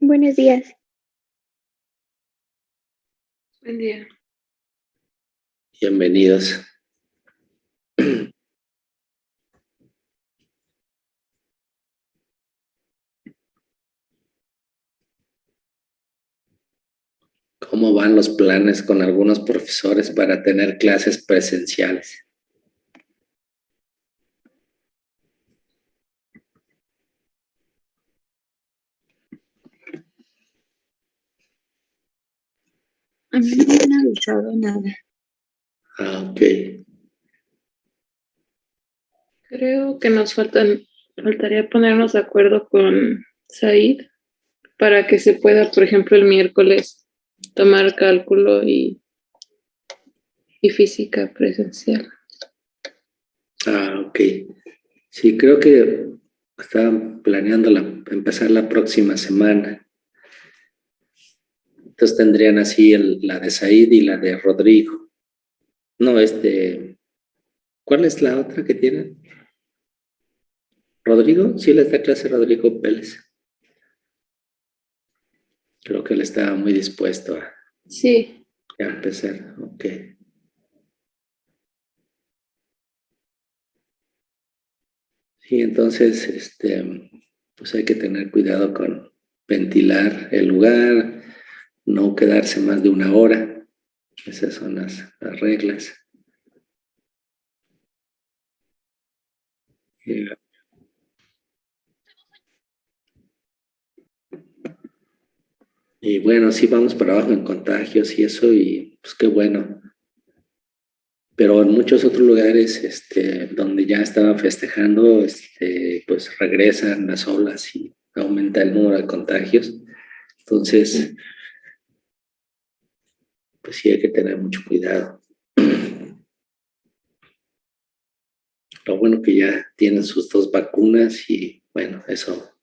Buenos días. Buen día. Bienvenidos. ¿Cómo van los planes con algunos profesores para tener clases presenciales? A mí no me han avisado nada. Ok. Creo que faltaría ponernos de acuerdo con Said para que se pueda, por ejemplo, el miércoles tomar cálculo y física presencial. Ok. Sí, creo que estaban planeando empezar la próxima semana. Entonces tendrían así la de Said y la de Rodrigo. No, ¿cuál es la otra que tienen? ¿Rodrigo? Sí, les da clase Rodrigo Pérez. Creo que él estaba muy dispuesto a Sí. empezar. Ok. Sí, entonces, pues hay que tener cuidado con ventilar el lugar, no quedarse más de 1 hora. Esas son las reglas. Eh, Y bueno, sí vamos para abajo en contagios y eso, y pues qué bueno. Pero en muchos otros lugares, donde ya estaban festejando, pues regresan las olas y aumenta el número de contagios. Entonces, pues sí hay que tener mucho cuidado. Lo bueno que ya tienen sus 2 vacunas y bueno, eso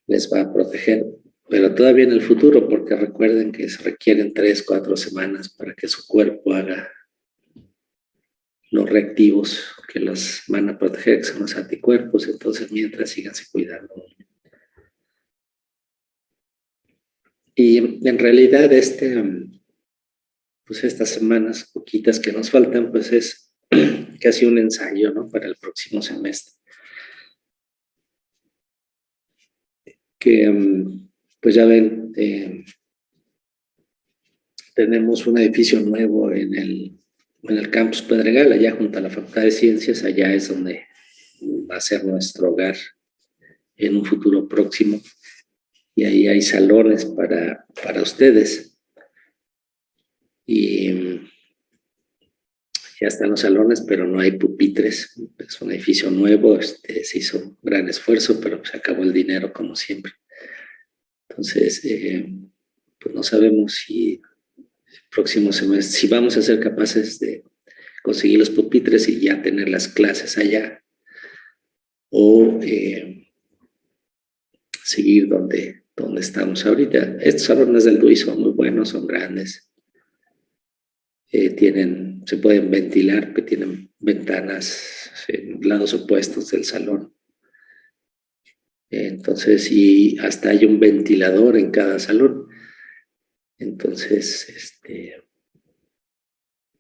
les va a proteger, pero todavía en el futuro, porque recuerden que se requieren 3, 4 semanas para que su cuerpo haga los reactivos que los van a proteger, que son los anticuerpos. Entonces, mientras, síganse cuidando. Y en realidad, pues estas semanas poquitas que nos faltan, pues es casi un ensayo, ¿no? Para el próximo semestre. Que, pues ya ven, tenemos un edificio nuevo en el campus Pedregal, allá junto a la Facultad de Ciencias. Allá es donde va a ser nuestro hogar en un futuro próximo. Y ahí hay salones para ustedes. Y ya están los salones, pero no hay pupitres. Es un edificio nuevo, se hizo un gran esfuerzo, pero se acabó el dinero como siempre. Entonces, pues no sabemos si próximo semestre, si vamos a ser capaces de conseguir los pupitres y ya tener las clases allá, o seguir donde estamos ahorita. Estos salones del Luis son muy buenos, son grandes, se pueden ventilar, que tienen ventanas en lados opuestos del salón. Entonces, y hasta hay un ventilador en cada salón. Entonces,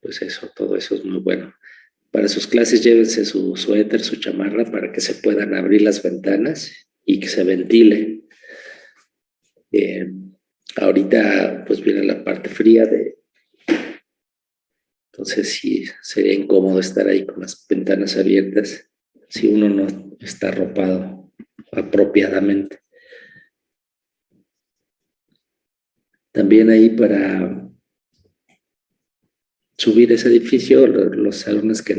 pues eso, todo eso es muy bueno. Para sus clases llévense su suéter, su chamarra, para que se puedan abrir las ventanas y que se ventile. Ahorita pues viene la parte fría entonces sí sería incómodo estar ahí con las ventanas abiertas si uno no está arropado apropiadamente. También ahí para subir ese edificio, los salones que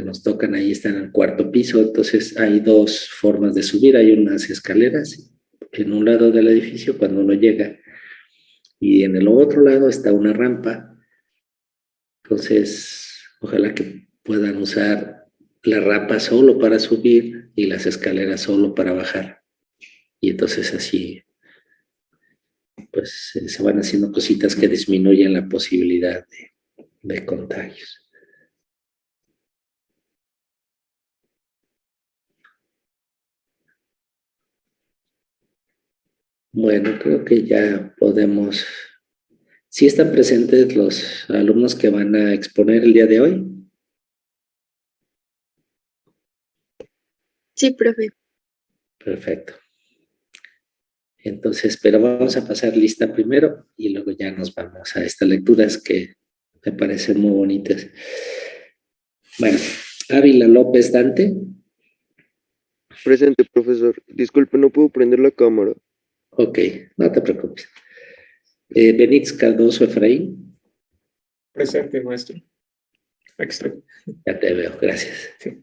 nos tocan ahí están en el 4 piso. Entonces hay 2 formas de subir. Hay unas escaleras en un lado del edificio cuando uno llega, y en el otro lado está una rampa. Entonces, ojalá que puedan usar la rampa solo para subir y las escaleras solo para bajar. Y entonces así, pues se van haciendo cositas que disminuyen la posibilidad de contagios. Bueno, creo que ya podemos. ¿Sí están presentes los alumnos que van a exponer el día de hoy? Sí, profe. Perfecto. Entonces, pero vamos a pasar lista primero y luego ya nos vamos a estas lecturas que me parecen muy bonitas. Bueno, Ávila López Dante. Presente, profesor. Disculpe, no puedo prender la cámara. Ok, no te preocupes. Benítez Cardoso Efraín. Presente, maestro. Aquí estoy. Ya te veo, gracias. Sí.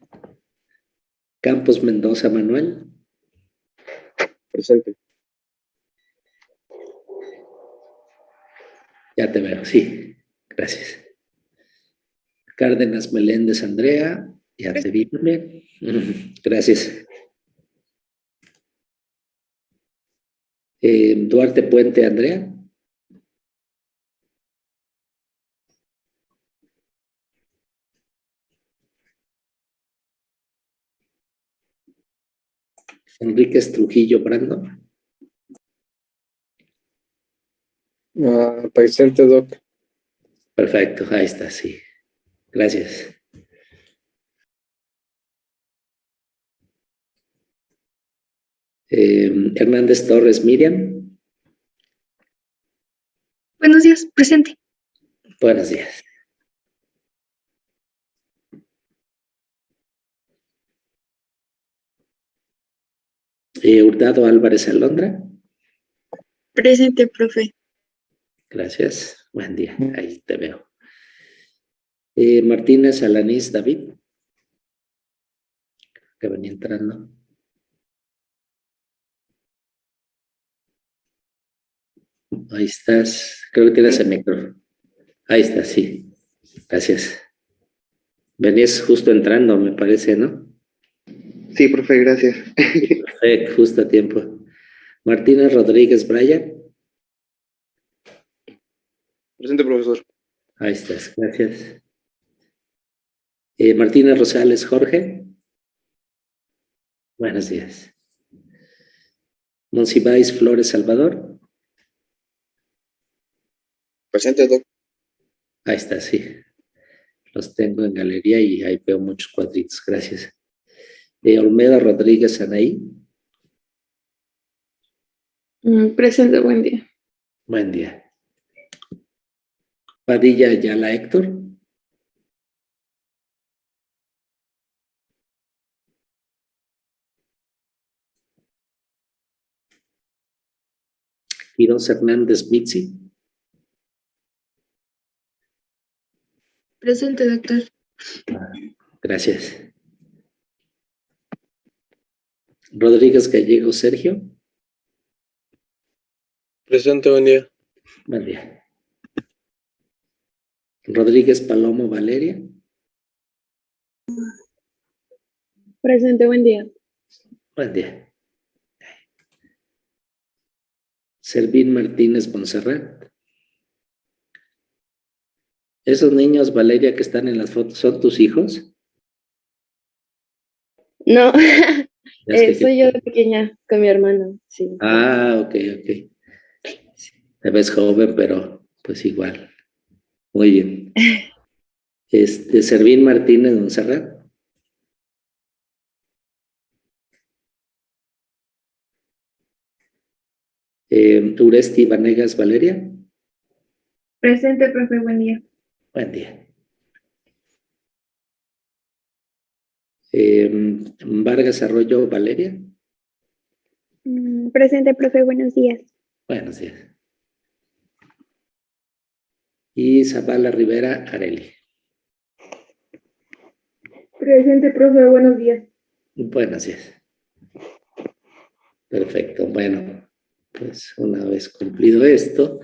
Campos Mendoza Manuel. Presente. Ya te veo, sí, gracias. Cárdenas Meléndez Andrea. Ya te vi también. Gracias. Duarte Puente Andrea. Enríquez Trujillo Brando. Presente, Doc. Perfecto, ahí está, sí. Gracias. Hernández Torres Miriam. Buenos días, presente. Buenos días. Hurtado Álvarez Alondra. Presente, profe. Gracias. Buen día. Ahí te veo. Martínez Alanís David. Que venía entrando. Ahí estás. Creo que tienes el micrófono. Ahí está, sí. Gracias. Venías justo entrando, me parece, ¿no? Sí, profe, gracias. Perfecto, justo a tiempo. Martínez Rodríguez Bryan. Presente, profesor. Ahí estás, gracias. Martínez Rosales Jorge. Buenos días. Monsiváis Flores Salvador. Presente, Doc. Ahí está, sí. Los tengo en galería y ahí veo muchos cuadritos. Gracias. Olmeda Rodríguez Anaí. Presente, buen día. Buen día. Padilla Ayala Héctor. Quirós Hernández Mitzi. Presente, doctor. Gracias. Rodríguez Gallego Sergio. Presente, buen día. Buen día. Rodríguez Palomo Valeria. Presente, buen día. Buen día. Servín Martínez Montserrat. ¿Esos niños, Valeria, que están en las fotos, son tus hijos? No, Es que- soy yo de pequeña con mi hermano, sí. Ah, ok, ok. Te ves joven, pero pues igual. Muy bien. Servín Martínez Montserrat. Uresti Vanegas Valeria. Presente, profe, buen día. Buen día. Vargas Arroyo Valeria. Presente, profe, buenos días. Buenos días. Y Zavala Rivera Areli. Presente, profe, buenos días. Buenos días. Perfecto. Bueno, pues una vez cumplido esto,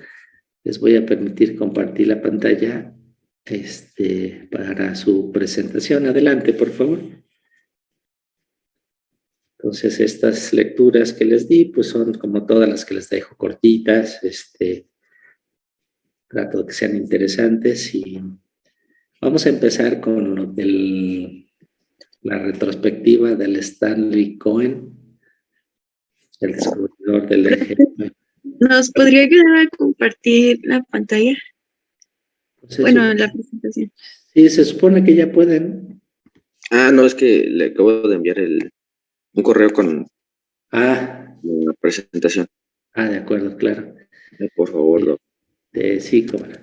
les voy a permitir compartir la pantalla para su presentación. Adelante, por favor. Entonces, estas lecturas que les di, pues son como todas las que les dejo cortitas. Trato de que sean interesantes y vamos a empezar con la retrospectiva del Stanley Cohen el descubridor del eje. ¿Nos podría ayudar a compartir la pantalla? Pues Bueno, eso, la presentación. sí, se supone que ya pueden. Ah, no, es que le acabo de enviar un correo con Ah, la presentación. de acuerdo, claro. Por favor, Doc. Sí, cómo no.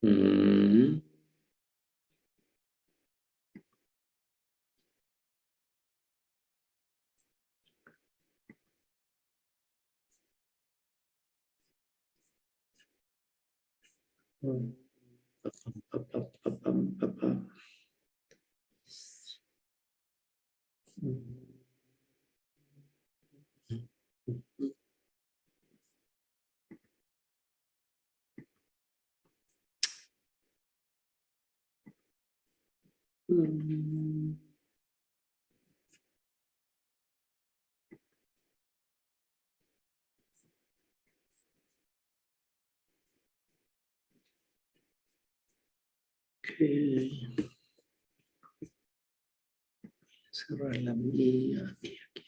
Mm. Ok. Cerrar la mía y aquí.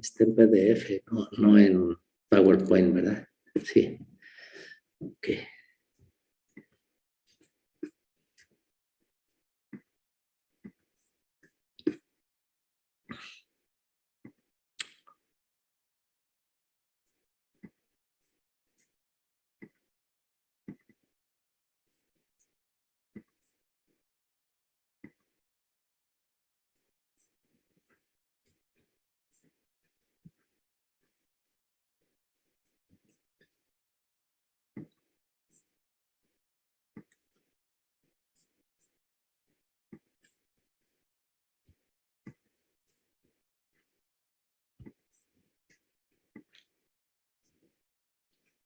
Está en PDF, no en PowerPoint, ¿verdad? Sí. Ok.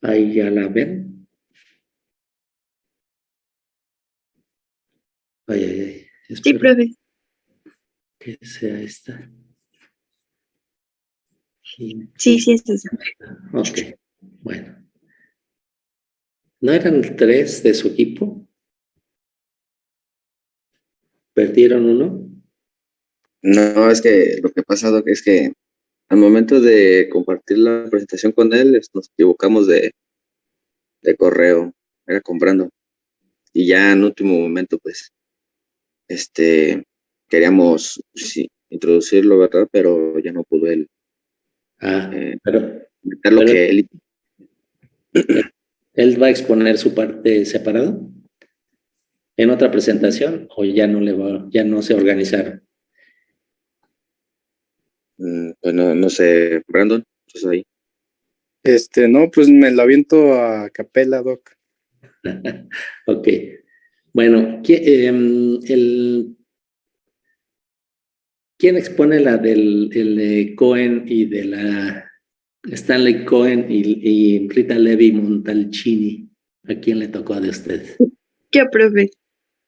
Ahí ya la ven. Ay. Sí, Espero profe. que sea esta. Sí, sí, es eso. Ok, bueno. ¿No eran 3 de su equipo? ¿Perdieron uno? No, es que lo que pasa, Doc, es que al momento de compartir la presentación con él, nos equivocamos de correo, era comprando. Y ya en último momento, pues, queríamos sí, introducirlo, ¿verdad? Pero ya no pudo él eh, Pero meter lo pero que él. él va a exponer su parte separado en otra presentación o ya no se organizaron. Pues no sé, Brandon, ¿estás ahí? No, pues me la aviento a capela, Doc. Ok. Bueno, ¿quién expone la del Cohen y de la Stanley Cohen y Rita Levi Montalcini? ¿A quién le tocó de ustedes? ¿Qué, profe?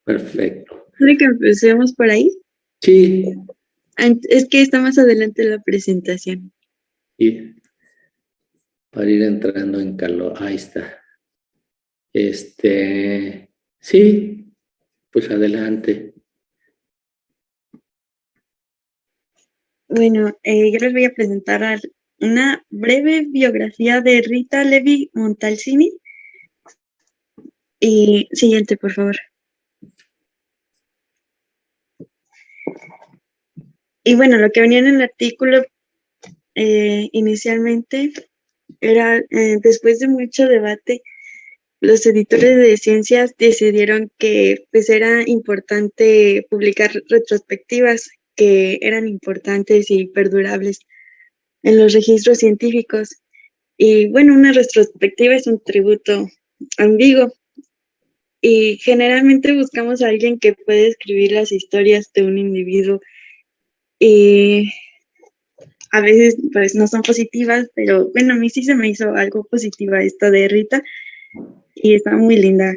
Perfecto. ¿Quiere que empecemos por ahí? Sí, Es que está más adelante la presentación. y para ir entrando en calor. Ahí está. Sí, pues adelante. Bueno, yo les voy a presentar una breve biografía de Rita Levi Montalcini. Y siguiente, por favor. Y bueno, lo que venía en el artículo inicialmente era, después de mucho debate, los editores de ciencias decidieron que pues era importante publicar retrospectivas que eran importantes y perdurables en los registros científicos. Y bueno, una retrospectiva es un tributo ambiguo. Y generalmente buscamos a alguien que puede escribir las historias de un individuo. Y a veces pues no son positivas, pero bueno, a mí sí se me hizo algo positiva esta de Rita y está muy linda.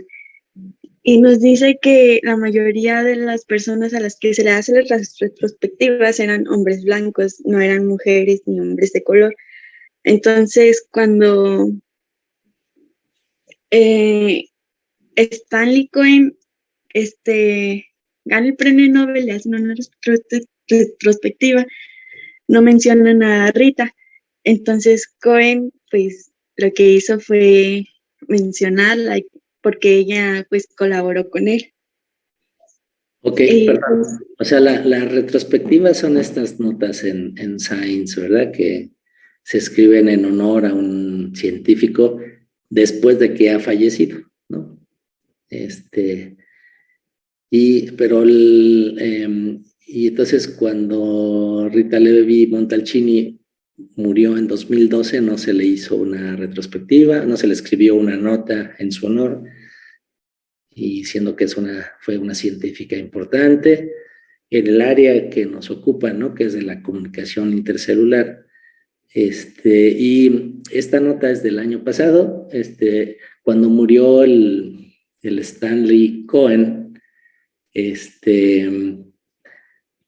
Y nos dice que la mayoría de las personas a las que se le hacen las retrospectivas eran hombres blancos, no eran mujeres ni hombres de color. Entonces, cuando Stanley Cohen gana el premio Nobel, le hacen una retrospectiva, no mencionan a Rita. Entonces Cohen, pues, lo que hizo fue mencionarla porque ella, pues, colaboró con él. Ok, perdón. O sea, la retrospectiva son estas notas en Science, ¿verdad? Que se escriben en honor a un científico después de que ha fallecido, ¿no? Y entonces cuando Rita Levi Montalcini murió en 2012, no se le hizo una retrospectiva, no se le escribió una nota en su honor, y siendo que fue una científica importante en el área que nos ocupa, ¿no? Que es de la comunicación intercelular. Y esta nota es del año pasado, cuando murió el Stanley Cohen,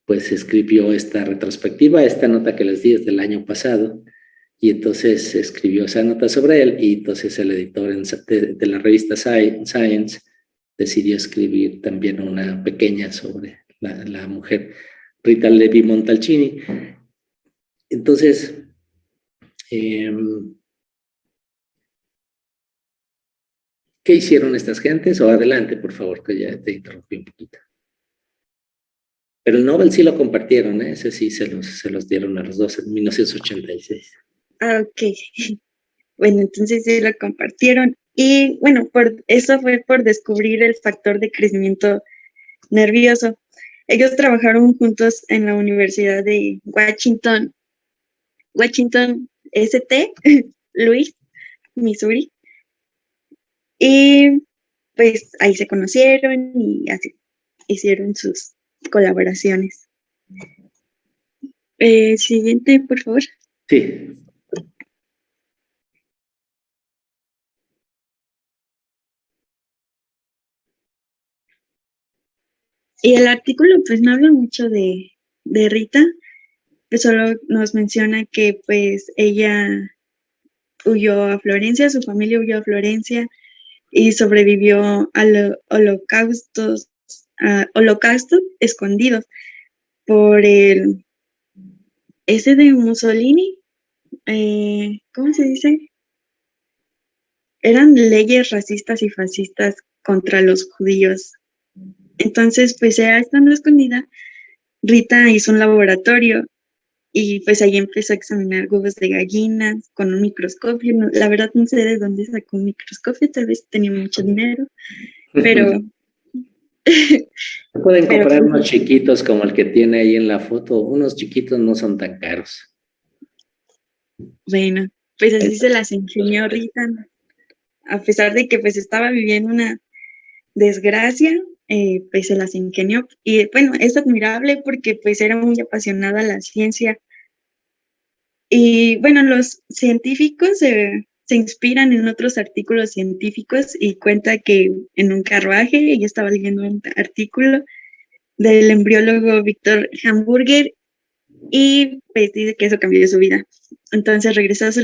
pues escribió esta retrospectiva, esta nota que les di es del año pasado, y entonces escribió esa nota sobre él, y entonces el editor de la revista Science decidió escribir también una pequeña sobre la mujer Rita Levi Montalcini. Entonces, ¿qué hicieron estas gentes? O adelante, por favor, que ya te interrumpí un poquito. Pero el Nobel sí lo compartieron, ¿eh? Ese sí se los dieron a los dos en 1986. Ah, ok. Bueno, entonces sí lo compartieron. Y bueno, eso fue por descubrir el factor de crecimiento nervioso. Ellos trabajaron juntos en la Universidad de Washington St. Louis, Missouri. Y pues ahí se conocieron y así hicieron sus colaboraciones. Siguiente, por favor. Sí. Y el artículo pues no habla mucho de Rita, pues solo nos menciona que pues ella huyó a Florencia, su familia huyó a Florencia y sobrevivió al holocausto escondidos por ese de Mussolini, ¿cómo se dice? Eran leyes racistas y fascistas contra los judíos. Entonces, pues ya estando escondida, Rita hizo un laboratorio y pues ahí empezó a examinar huevos de gallinas con un microscopio. No, la verdad no sé de dónde sacó un microscopio, tal vez tenía mucho dinero, pero... Pueden comprar unos chiquitos como el que tiene ahí en la foto. Unos chiquitos no son tan caros. Bueno, pues así se las ingenió Rita, a pesar de que pues estaba viviendo una desgracia, pues se las ingenió. Y bueno, es admirable porque pues era muy apasionada a la ciencia. Y bueno, los científicos se inspiran en otros artículos científicos y cuenta que en un carruaje ella estaba leyendo un artículo del embriólogo Víctor Hamburger y pues dice que eso cambió su vida. Entonces regresó a su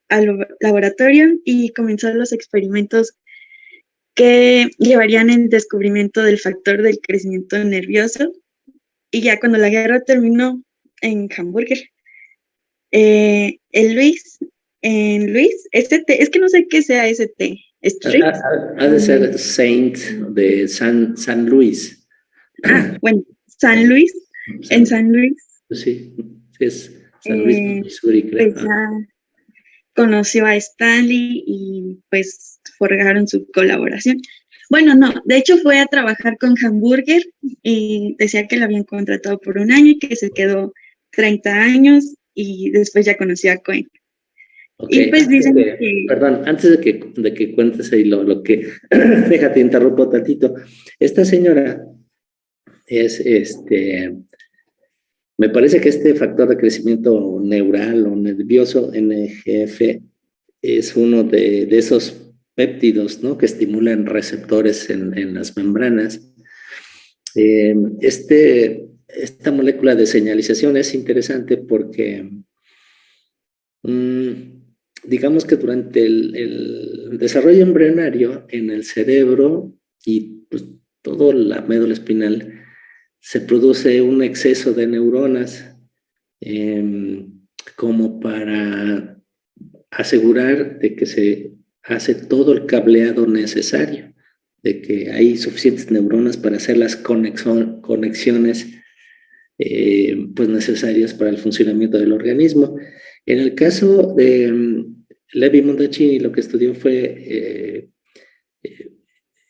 al laboratorio y comenzó los experimentos que llevarían al descubrimiento del factor del crecimiento nervioso. Y ya cuando la guerra terminó en Hamburger, en Luis, ST, es que no sé qué sea ST, Street. Ha de ser Saint de San Luis. Bueno, San Luis, en San Luis. Sí, es San Luis, Missouri, creo. Pues ya conoció a Stanley y pues forjaron su colaboración. Bueno, no, de hecho fue a trabajar con Hamburger y decía que la habían contratado por un año y que se quedó 30 años y después ya conoció a Cohen. Ok, Y pues dicen que... perdón, antes de que cuentes ahí lo que, déjate, interrumpo tantito. Esta señora es, me parece que este factor de crecimiento neural o nervioso, NGF, es uno de esos péptidos, ¿no? Que estimulan receptores en las membranas. Esta molécula de señalización es interesante porque digamos que durante el desarrollo embrionario en el cerebro y pues, toda la médula espinal se produce un exceso de neuronas como para asegurar de que se hace todo el cableado necesario, de que hay suficientes neuronas para hacer las conexiones pues necesarias para el funcionamiento del organismo. En el caso de Levi Montalcini, lo que estudió fue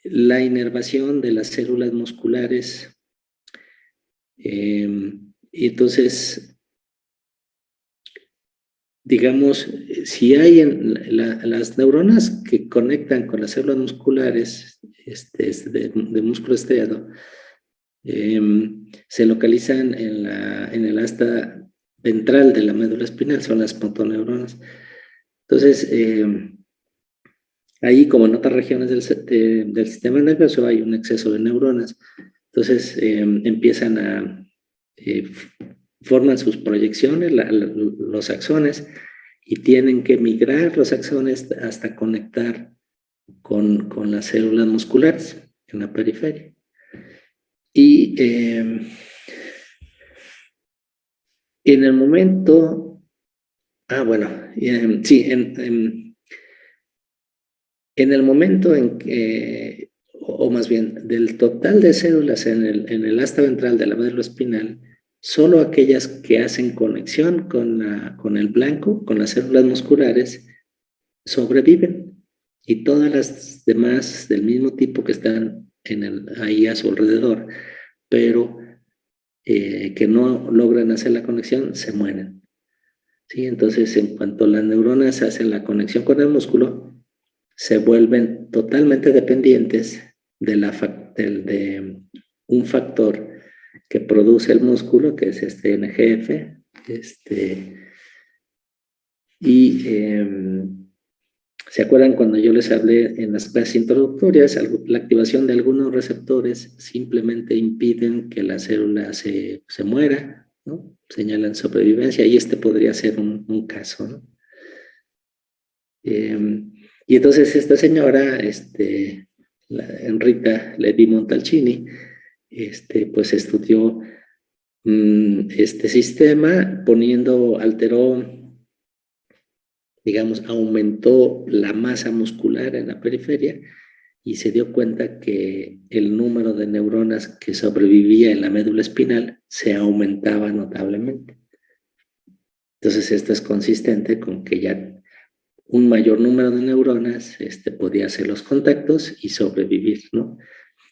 la inervación de las células musculares. Y entonces, digamos, si hay las neuronas que conectan con las células musculares de músculo estriado, se localizan en el asta ventral de la médula espinal, son las motoneuronas. Entonces, ahí, como en otras regiones del sistema nervioso, hay un exceso de neuronas. Entonces, empiezan a forman sus proyecciones, los axones, y tienen que migrar los axones hasta conectar con las células musculares en la periferia. Y en el momento, sí, en el momento en que, o más bien, del total de células en el asta ventral de la médula espinal, solo aquellas que hacen conexión con el blanco, con las células musculares, sobreviven. Y todas las demás del mismo tipo que están ahí a su alrededor, pero que no logran hacer la conexión, se mueren. ¿Sí? Entonces, en cuanto las neuronas hacen la conexión con el músculo, se vuelven totalmente dependientes de un factor que produce el músculo, que es este NGF, ¿se acuerdan cuando yo les hablé en las clases introductorias? La activación de algunos receptores simplemente impiden que la célula se muera, ¿no? Señalan sobrevivencia, y podría ser un caso, ¿no? Y entonces esta señora, Enrica Levi Montalcini, pues estudió este sistema alteró, digamos, aumentó la masa muscular en la periferia y se dio cuenta que el número de neuronas que sobrevivía en la médula espinal se aumentaba notablemente. Entonces esto es consistente con que ya un mayor número de neuronas podía hacer los contactos y sobrevivir, ¿no?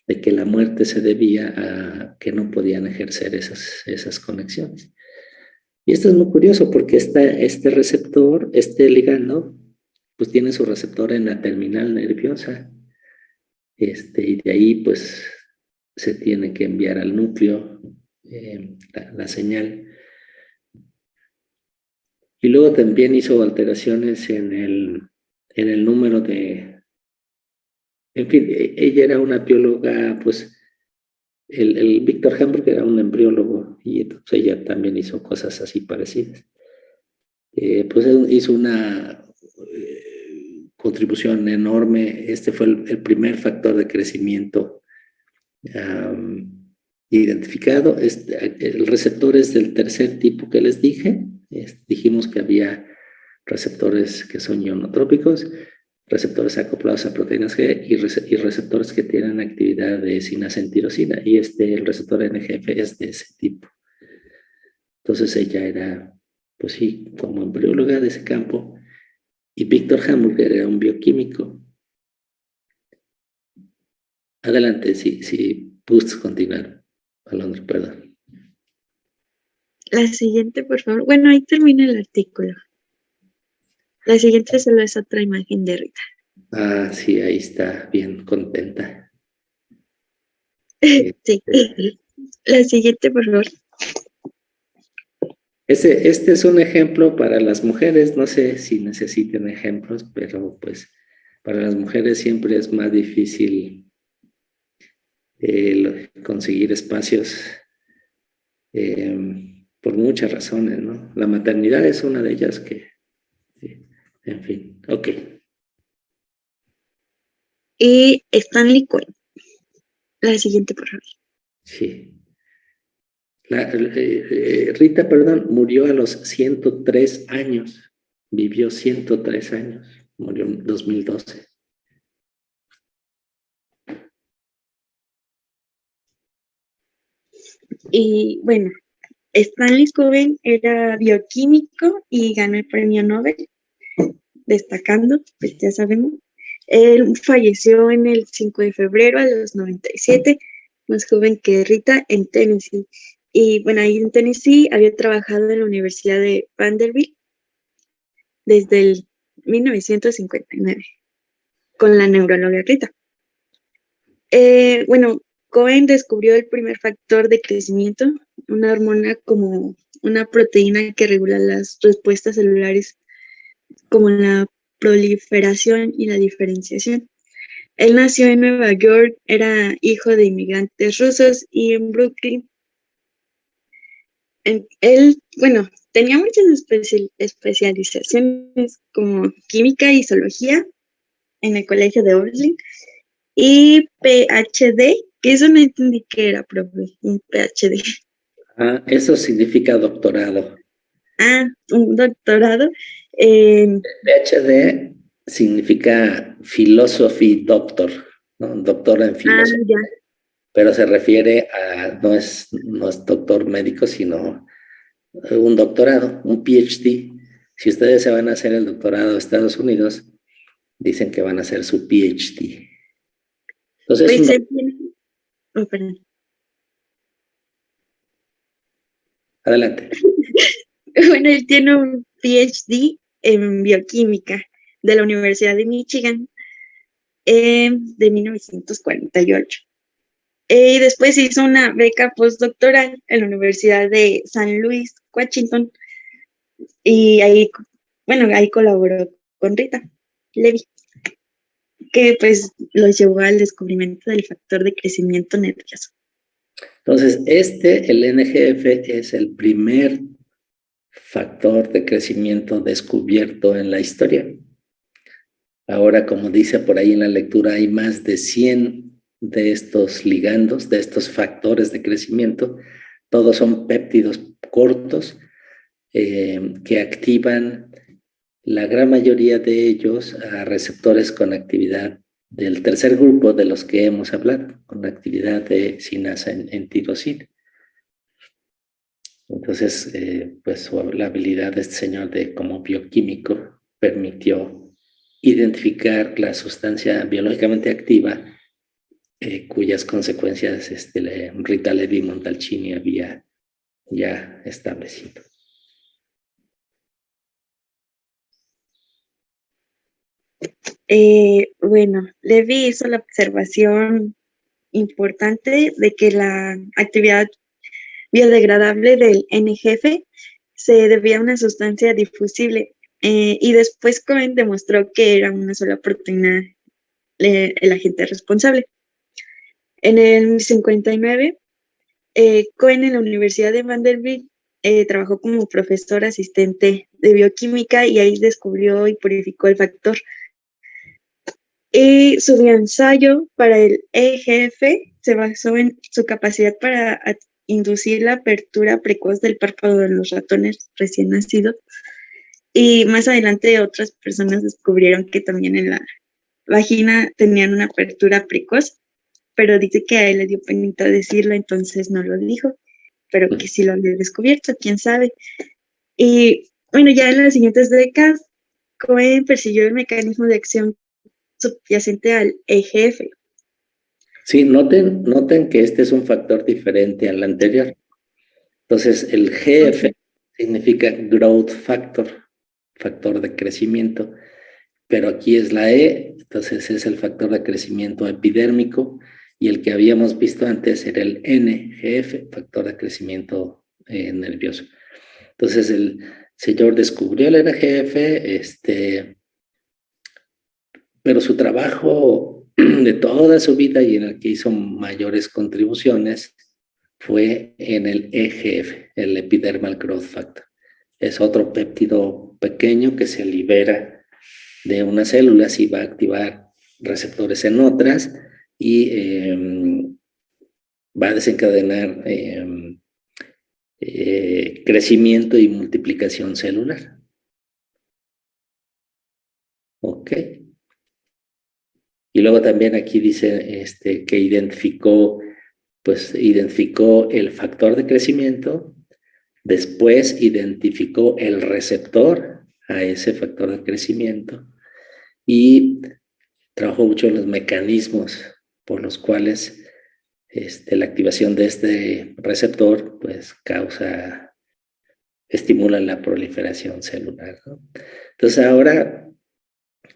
De que la muerte se debía a que no podían ejercer esas conexiones. Y esto es muy curioso porque este receptor, este ligando, pues tiene su receptor en la terminal nerviosa. Y de ahí, pues, se tiene que enviar al núcleo la señal. Y luego también hizo alteraciones en el número de... En fin, ella era una bióloga, pues, el Víctor Hamburg era un embriólogo y entonces ella también hizo cosas así parecidas. Pues hizo una contribución enorme. Este fue el primer factor de crecimiento identificado. El receptor es del tercer tipo que les dije. Dijimos que había receptores que son ionotrópicos, receptores acoplados a proteínas G y receptores que tienen actividad de sinacentirosina, y el receptor NGF es de ese tipo. Entonces ella era, pues sí, como embrióloga de ese campo, y Víctor Hamburger era un bioquímico. Adelante, si gustas continuar, Alondra, perdón. La siguiente, por favor. Bueno, ahí termina el artículo. La siguiente solo es otra imagen de Rita. Ah, sí, ahí está, bien contenta. Sí. La siguiente, por favor. Este es un ejemplo para las mujeres, no sé si necesiten ejemplos, pero pues para las mujeres siempre es más difícil conseguir espacios por muchas razones, ¿no? La maternidad es una de ellas que, en fin, ok. Y Stanley Cohen. La siguiente, por favor. Sí. Rita, perdón, murió a los 103 años. Vivió 103 años. Murió en 2012. Y bueno, Stanley Cohen era bioquímico y ganó el premio Nobel, destacando, pues ya sabemos. Él falleció en el 5 de febrero a los 97, más joven que Rita, en Tennessee. Y bueno, ahí en Tennessee había trabajado en la Universidad de Vanderbilt desde el 1959 con la neuróloga Rita. Bueno, Cohen descubrió el primer factor de crecimiento, una hormona como una proteína que regula las respuestas celulares como la proliferación y la diferenciación. Él nació en Nueva York, era hijo de inmigrantes rusos y en Brooklyn. Él, bueno, tenía muchas especializaciones como química y zoología en el colegio de Oberlin y PhD, que eso no entendí que era, profe, un PhD. Ah, eso significa doctorado. Ah, un doctorado en... PhD significa Philosophy Doctor, ¿no? Doctor en Ah, filosofía. ya. Pero se refiere a, no es doctor médico, sino un doctorado, un PhD. Si ustedes se van a hacer el doctorado de Estados Unidos, dicen que van a hacer su PhD. Entonces, Pues él tiene... Oh, perdón. adelante. Bueno, él tiene un PhD en bioquímica de la Universidad de Michigan de 1948. Y después hizo una beca postdoctoral en la Universidad de San Luis, Washington, y ahí, bueno, ahí colaboró con Rita Levi, que pues lo llevó al descubrimiento del factor de crecimiento nervioso. Entonces, el NGF es el primer factor de crecimiento descubierto en la historia. Ahora, como dice por ahí en la lectura, hay más de 100 de estos ligandos, de estos factores de crecimiento. Todos son péptidos cortos que activan la gran mayoría de ellos a receptores con actividad del tercer grupo de los que hemos hablado, con actividad de sinasa en tirosina. Entonces, pues la habilidad de este señor como bioquímico permitió identificar la sustancia biológicamente activa cuyas consecuencias Rita Levi Montalcini había ya establecido. Bueno, Levi hizo la observación importante de que la actividad biodegradable del NGF se debía a una sustancia difusible y después Cohen demostró que era una sola proteína el agente responsable. En el 59, Cohen en la Universidad de Vanderbilt trabajó como profesor asistente de bioquímica y ahí descubrió y purificó el factor. Y su ensayo para el EGF se basó en su capacidad para inducir la apertura precoz del párpado de los ratones recién nacidos. Y más adelante otras personas descubrieron que también en la vagina tenían una apertura precoz, pero dice que a él le dio penita decirlo, entonces no lo dijo, pero que sí lo había descubierto, quién sabe. Y bueno, ya en las siguientes décadas, Cohen persiguió el mecanismo de acción subyacente al EGF. Sí, noten que este es un factor diferente al anterior. Entonces, el GF significa Growth Factor. factor de crecimiento, pero aquí es la E, entonces es el factor de crecimiento epidérmico, y el que habíamos visto antes era el NGF, factor de crecimiento nervioso. Entonces el señor descubrió el NGF, pero su trabajo de toda su vida y en el que hizo mayores contribuciones fue en el EGF, el Epidermal Growth Factor. Es otro péptido pequeño que se libera de unas células y va a activar receptores en otras y va a desencadenar crecimiento y multiplicación celular. Ok. Y luego también aquí dice que identificó el factor de crecimiento, después identificó el receptor a ese factor de crecimiento y trabajó mucho en los mecanismos por los cuales la activación de este receptor pues estimula la proliferación celular, ¿no? Entonces ahora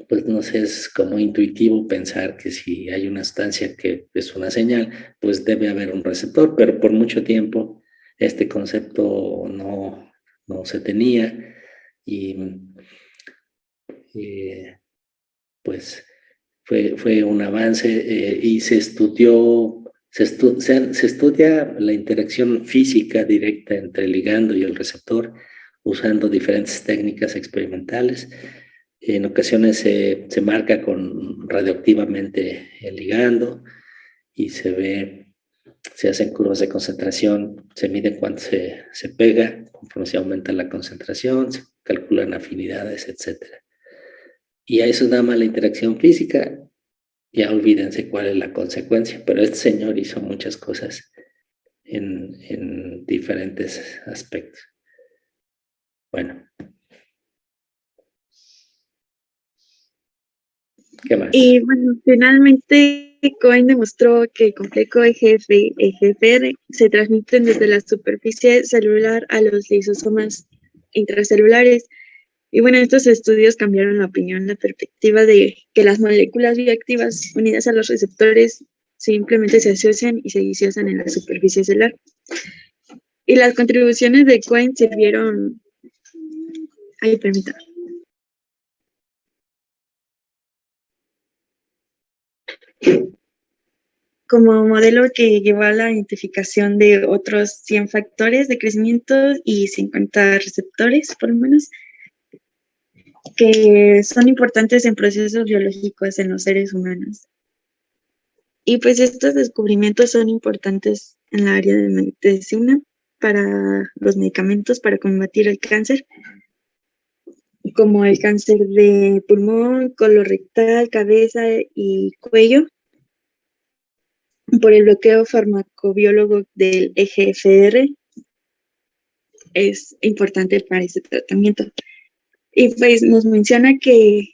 pues no sé, es como intuitivo pensar que si hay una sustancia que es una señal, pues debe haber un receptor, pero por mucho tiempo este concepto no se tenía y pues fue un avance y se estudia la interacción física directa entre el ligando y el receptor usando diferentes técnicas experimentales. En ocasiones se marca radioactivamente el ligando y se hacen curvas de concentración, se mide cuánto se pega, conforme se aumenta la concentración, se calculan afinidades, etc. Y a eso nada más la interacción física, ya olvídense cuál es la consecuencia, pero este señor hizo muchas cosas en diferentes aspectos. Bueno. ¿Qué más? Y bueno, finalmente Cohen demostró que el complejo EGF y EGFR se transmiten desde la superficie celular a los lisosomas intracelulares. Y bueno, estos estudios cambiaron la opinión, la perspectiva de que las moléculas bioactivas unidas a los receptores simplemente se asocian y se disocian en la superficie celular. Y las contribuciones de Cohen sirvieron... Ay, permítame. Como modelo que llevó a la identificación de otros 100 factores de crecimiento y 50 receptores, por lo menos, que son importantes en procesos biológicos en los seres humanos. Y pues estos descubrimientos son importantes en la área de medicina para los medicamentos para combatir el cáncer, como el cáncer de pulmón, colorectal, cabeza y cuello, por el bloqueo farmacobiólogo del EGFR, es importante para ese tratamiento. Y pues nos menciona que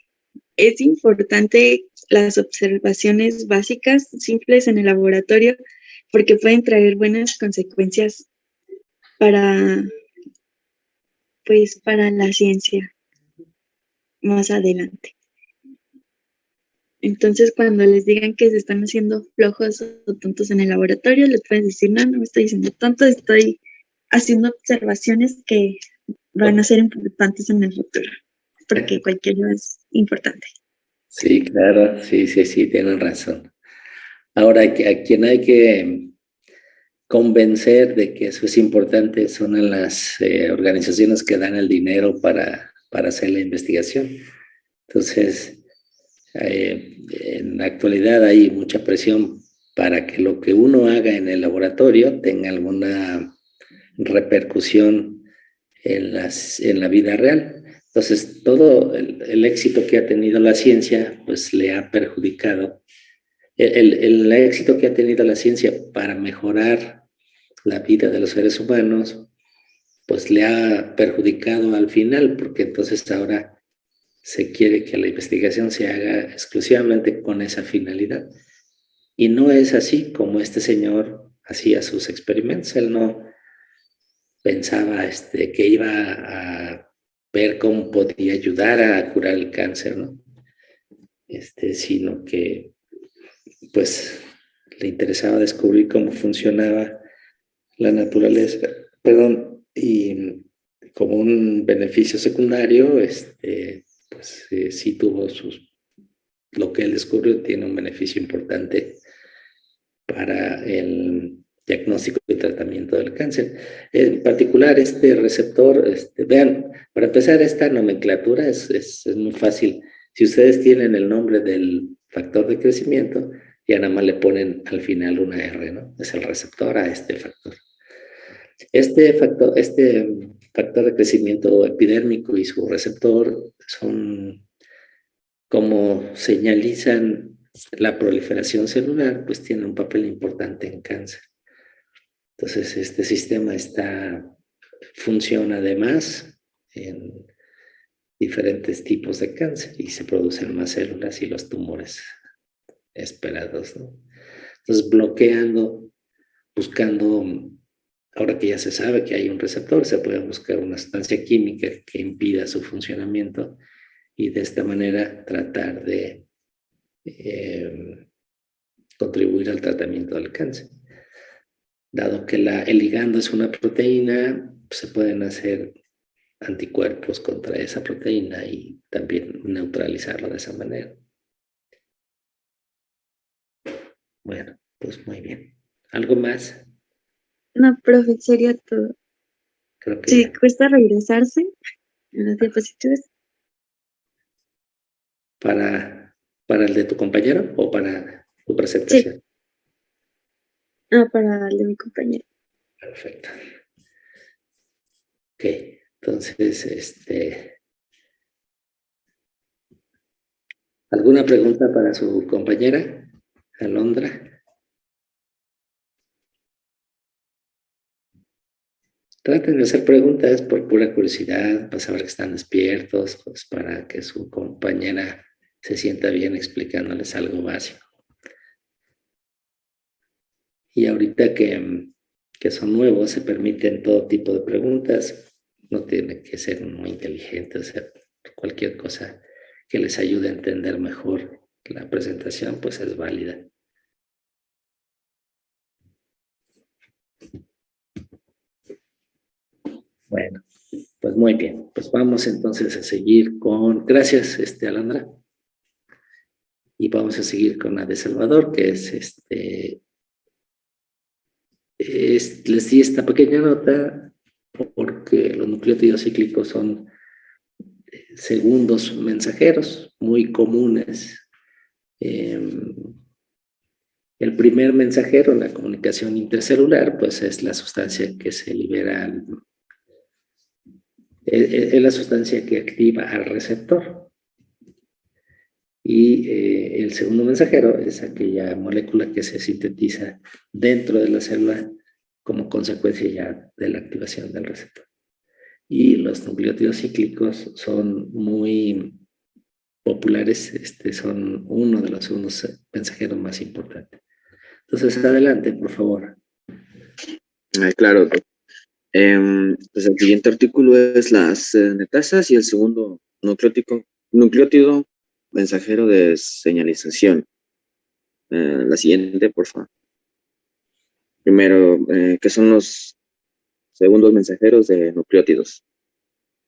es importante las observaciones básicas, simples en el laboratorio, porque pueden traer buenas consecuencias para la ciencia más adelante. Entonces, cuando les digan que se están haciendo flojos o tontos en el laboratorio, les pueden decir, no me estoy diciendo tonto, estoy haciendo observaciones que van a ser importantes en el futuro, porque cualquiera es importante. Sí, claro, sí, tienen razón. Ahora, a quien hay que convencer de que eso es importante son a las organizaciones que dan el dinero para hacer la investigación. Entonces, en la actualidad hay mucha presión para que lo que uno haga en el laboratorio tenga alguna repercusión en la vida real. Entonces, todo el éxito que ha tenido la ciencia, pues le ha perjudicado. El éxito que ha tenido la ciencia para mejorar la vida de los seres humanos, pues le ha perjudicado al final, porque entonces ahora se quiere que la investigación se haga exclusivamente con esa finalidad. Y no es así como este señor hacía sus experimentos. Él no pensaba que iba a ver cómo podía ayudar a curar el cáncer, ¿no? Sino que, pues, le interesaba descubrir cómo funcionaba la naturaleza, perdón, y como un beneficio secundario, pues sí tuvo lo que él descubrió tiene un beneficio importante para el diagnóstico y tratamiento del cáncer. En particular, este receptor, vean, para empezar, esta nomenclatura es muy fácil. Si ustedes tienen el nombre del factor de crecimiento, ya nada más le ponen al final una R, ¿no? Es el receptor a este factor. Este factor de crecimiento epidérmico y su receptor son como señalizan la proliferación celular, pues tiene un papel importante en cáncer. Entonces, este sistema funciona además en diferentes tipos de cáncer y se producen más células y los tumores esperados, ¿no? Entonces, buscando, ahora que ya se sabe que hay un receptor, se puede buscar una sustancia química que impida su funcionamiento y de esta manera tratar de contribuir al tratamiento del cáncer. Dado que el ligando es una proteína, se pueden hacer anticuerpos contra esa proteína y también neutralizarlo de esa manera. Bueno, pues muy bien. ¿Algo más? No, profe, sería todo. Creo que Sí, ya. cuesta regresarse en las diapositivas. ¿Para el de tu compañero o para tu Sí, presentación? para el de mi compañero. Perfecto. Ok, entonces, ¿alguna pregunta para su compañera, Alondra? Traten de hacer preguntas por pura curiosidad, para saber que están despiertos, pues para que su compañera se sienta bien explicándoles algo básico. Y ahorita que son nuevos, se permiten todo tipo de preguntas. No tiene que ser muy inteligente, o sea, cualquier cosa que les ayude a entender mejor la presentación, pues es válida. Bueno, pues muy bien. Pues vamos entonces a seguir con... Gracias, Alondra. Y vamos a seguir con la de Salvador, que les di esta pequeña nota porque los nucleótidos cíclicos son segundos mensajeros muy comunes. El primer mensajero en la comunicación intercelular, pues es la sustancia que se libera, es la sustancia que activa al receptor. Y el segundo mensajero es aquella molécula que se sintetiza dentro de la célula como consecuencia ya de la activación del receptor. Y los nucleótidos cíclicos son muy populares, son uno de los segundos mensajeros más importantes. Entonces, adelante, por favor. Claro. Pues el siguiente artículo es las netasas y el segundo nucleótido mensajero de señalización. La siguiente, por favor. Primero, ¿qué son los segundos mensajeros de nucleótidos?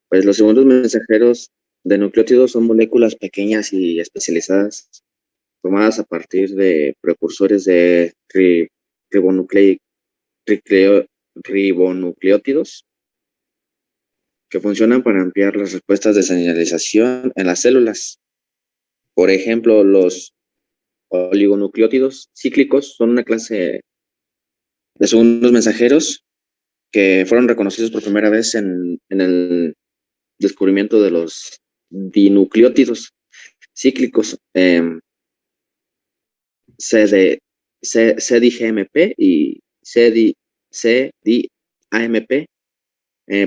Pues los segundos mensajeros de nucleótidos son moléculas pequeñas y especializadas formadas a partir de precursores de ribonucleótidos que funcionan para ampliar las respuestas de señalización en las células. Por ejemplo, los oligonucleótidos cíclicos son una clase de segundos mensajeros que fueron reconocidos por primera vez en el descubrimiento de los dinucleótidos cíclicos, CDIGMP y CDIAMP.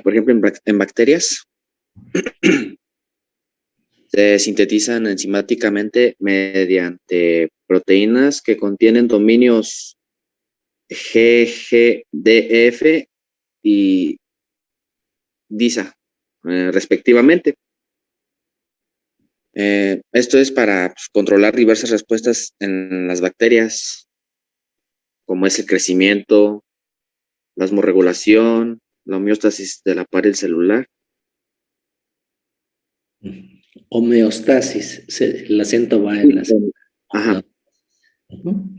Por ejemplo, en bacterias se sintetizan enzimáticamente mediante proteínas que contienen dominios GGDF y DISA. respectivamente. Esto es para pues, controlar diversas respuestas en las bacterias, como es el crecimiento, la osmorregulación, la homeostasis de la pared celular. Homeostasis, el acento va en las... Ajá. Ujú.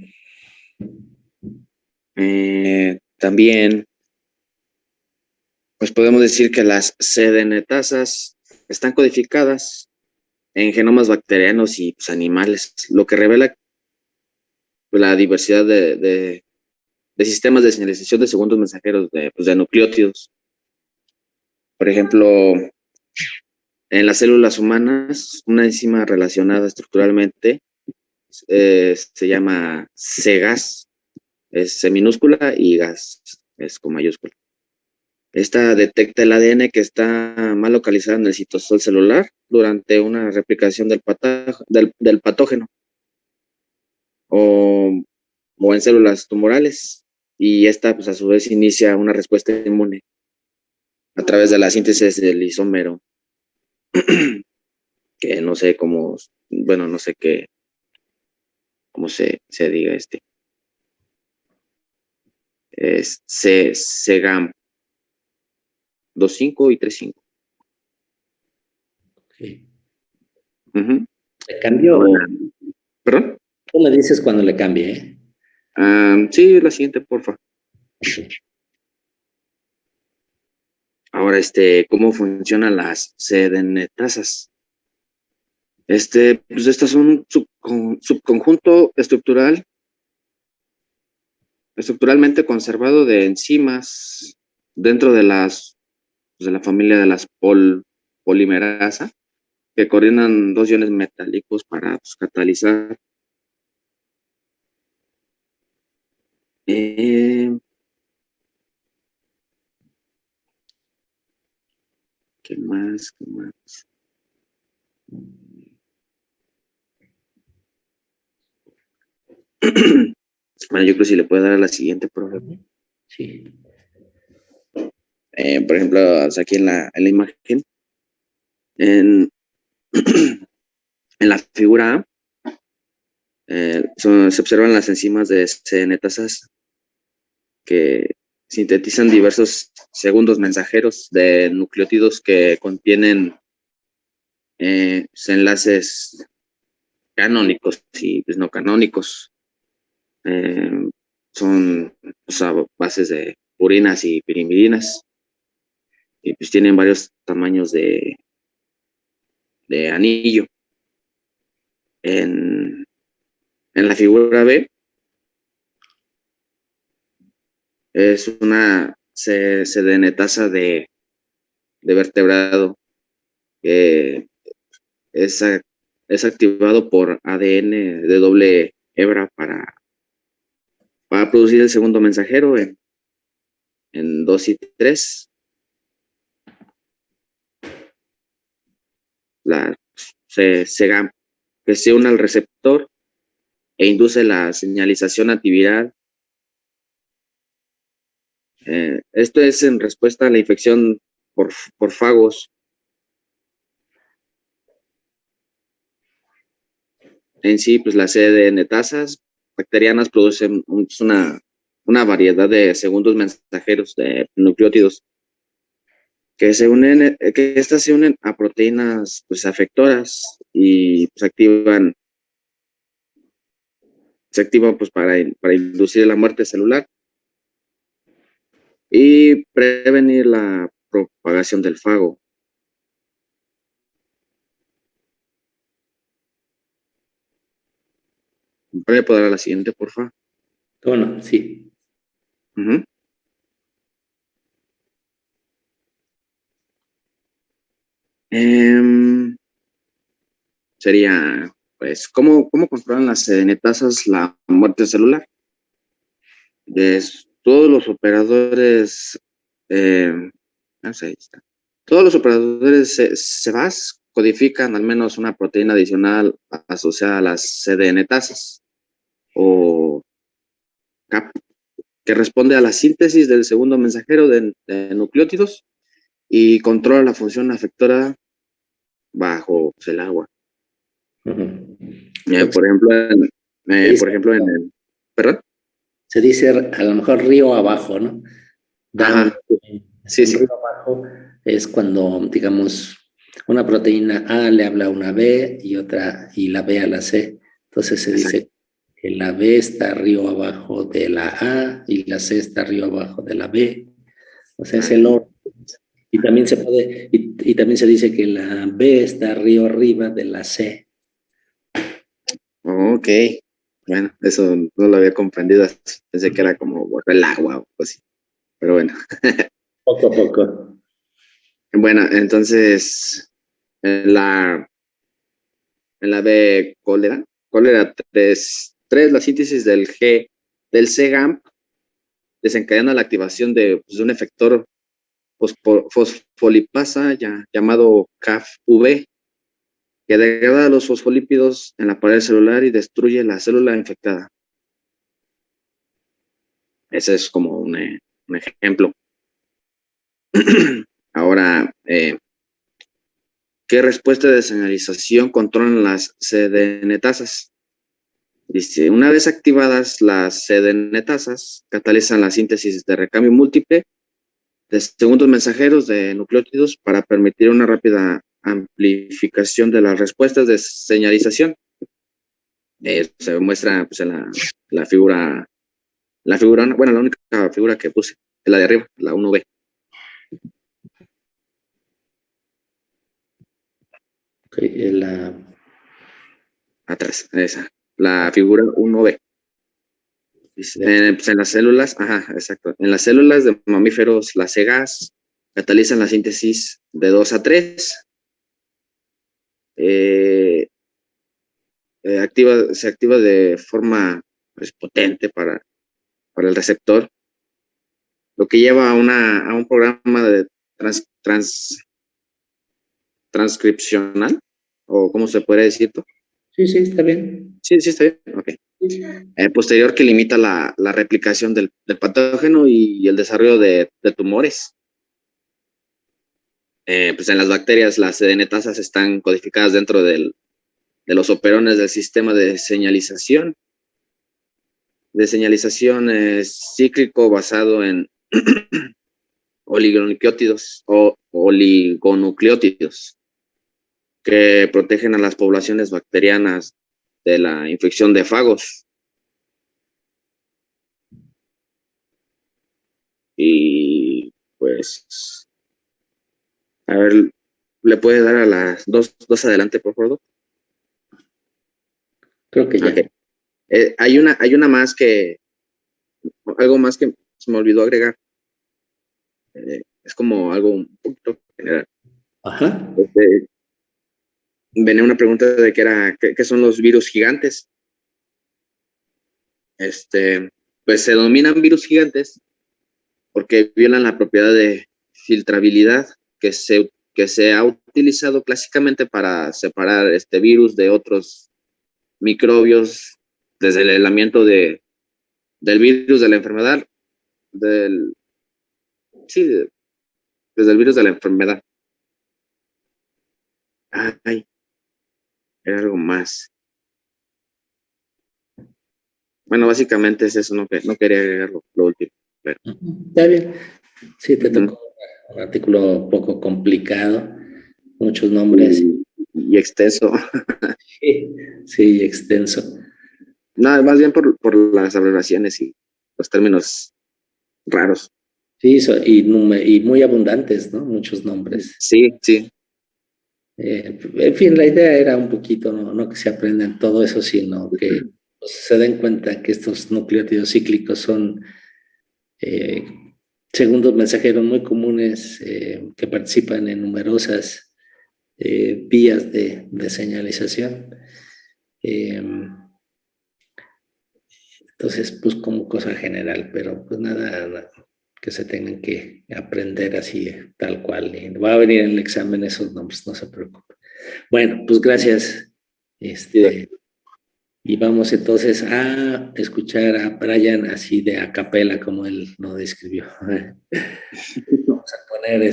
También, pues podemos decir que las CDN-tasas están codificadas en genomas bacterianos y pues, animales, lo que revela la diversidad de sistemas de señalización de segundos mensajeros de nucleótidos. Por ejemplo, en las células humanas, una enzima relacionada estructuralmente se llama CGAS, es C minúscula y gas es con mayúscula. Esta detecta el ADN que está mal localizado en el citosol celular durante una replicación del patógeno o en células tumorales. Y esta, pues a su vez, inicia una respuesta inmune a través de la síntesis del isómero, que no sé cómo, bueno, no sé qué, cómo se diga es CGAM 2,5 y 3,5. Sí. Uh-huh. ¿Le cambio? ¿Perdón? Tú me dices cuando le cambie, ¿eh? Sí, la siguiente, porfa. Ahora, ¿cómo funcionan las CDN-tasas? Pues estas son un subconjunto estructuralmente conservado de enzimas dentro de la familia de las polimerasa, que coordinan dos iones metálicos para pues, catalizar. ¿Qué más? Bueno, yo creo que si le puedo dar a la siguiente, por ejemplo. Sí. Por ejemplo, aquí en la imagen, en la figura A, se observan las enzimas de CN-tasas que sintetizan diversos segundos mensajeros de nucleótidos que contienen enlaces canónicos y pues, no canónicos. Son bases de purinas y pirimidinas y pues tienen varios tamaños de anillo. En la figura B es una CDN-tasa de vertebrado que es activado por ADN de doble hebra para producir el segundo mensajero en 2 y 3. La CGAM, que se une al receptor e induce la señalización antiviral. Esto es en respuesta a la infección por fagos. En sí, pues las CDN-tasas bacterianas producen una variedad de segundos mensajeros de nucleótidos que estas se unen a proteínas pues afectoras y pues se activan pues para inducir la muerte celular y prevenir la propagación del fago. ¿Puede poder a la siguiente, por favor? Bueno, sí. Uh-huh. Sería, pues, ¿cómo controlan las CDN-tasas la muerte celular? Todos los operadores, no sé, ahí está. Todos los operadores CBAS codifican al menos una proteína adicional asociada a las CDN-tasas o CAP, que responde a la síntesis del segundo mensajero de nucleótidos y controla la función afectora bajo pues, el agua. Ujú. Por ejemplo, en el, ¿perdón? Se dice a lo mejor río abajo, ¿no? Down. Ajá, sí, sí. Río abajo es cuando, digamos, una proteína A le habla a una B y la B a la C. Entonces se Exacto. dice que la B está río abajo de la A y la C está río abajo de la B. O sea, es el orden. Y también se puede, y también se dice que la B está río arriba de la C. Ok, bueno, eso no lo había comprendido, pensé que era como bajo el agua o algo así, pero bueno. Poco a poco. Bueno, entonces, en la B, cólera 3, la síntesis del CGAMP desencadena la activación de un efector fosfolipasa llamado CAF-V, que degrada los fosfolípidos en la pared celular y destruye la célula infectada. Ese es como un ejemplo. Ahora, ¿qué respuesta de señalización controlan las CDN-tasas? Dice, una vez activadas las CDN-tasas, catalizan la síntesis de recambio múltiple de segundos mensajeros de nucleótidos para permitir una rápida amplificación de las respuestas de señalización. Se muestra pues, en la figura, bueno, la única figura que puse es la de arriba, la 1B. Okay, Atrás, esa, la figura 1B. Pues en las células, ajá, exacto. En las células de mamíferos, las CEGAS catalizan la síntesis de 2 a 3. Se activa de forma pues, potente para el receptor, lo que lleva a un programa de transcripcional, o cómo se puede decir. Sí, está bien. Sí, está bien. Ok. Posterior que limita la replicación del patógeno y el desarrollo de tumores. Pues en las bacterias las CDN-tasas están codificadas dentro de los operones del sistema de señalización. Cíclico basado en oligonucleótidos que protegen a las poblaciones bacterianas de la infección de fagos. Y pues, a ver, ¿le puede dar a las dos adelante, por favor? Creo que ya. Okay. Hay una más algo más que se me olvidó agregar. Es como algo un poquito general. Ajá. Venía una pregunta de ¿qué son los virus gigantes? Pues se denominan virus gigantes porque violan la propiedad de filtrabilidad que se ha utilizado clásicamente para separar este virus de otros microbios desde el aislamiento del virus de la enfermedad, desde el virus de la enfermedad. Ay, era algo más. Bueno, básicamente es eso, no quería agregar lo último. Pero. Está bien. Sí, te tocó un artículo poco complicado, muchos nombres. Y extenso. Sí, extenso. No, más bien por las abreviaciones y los términos raros. Sí, y muy abundantes, ¿no? Muchos nombres. Sí. En fin, la idea era un poquito, no que se aprendan todo eso, sino que pues, se den cuenta que estos nucleótidos cíclicos son segundos mensajeros muy comunes que participan en numerosas vías de señalización. Entonces, pues como cosa general, pero pues nada que se tengan que aprender así tal cual. Y va a venir en el examen esos nombres, no se preocupe. Bueno, pues gracias. Y vamos entonces a escuchar a Brian así de a capela como él lo describió. Vamos a poner poner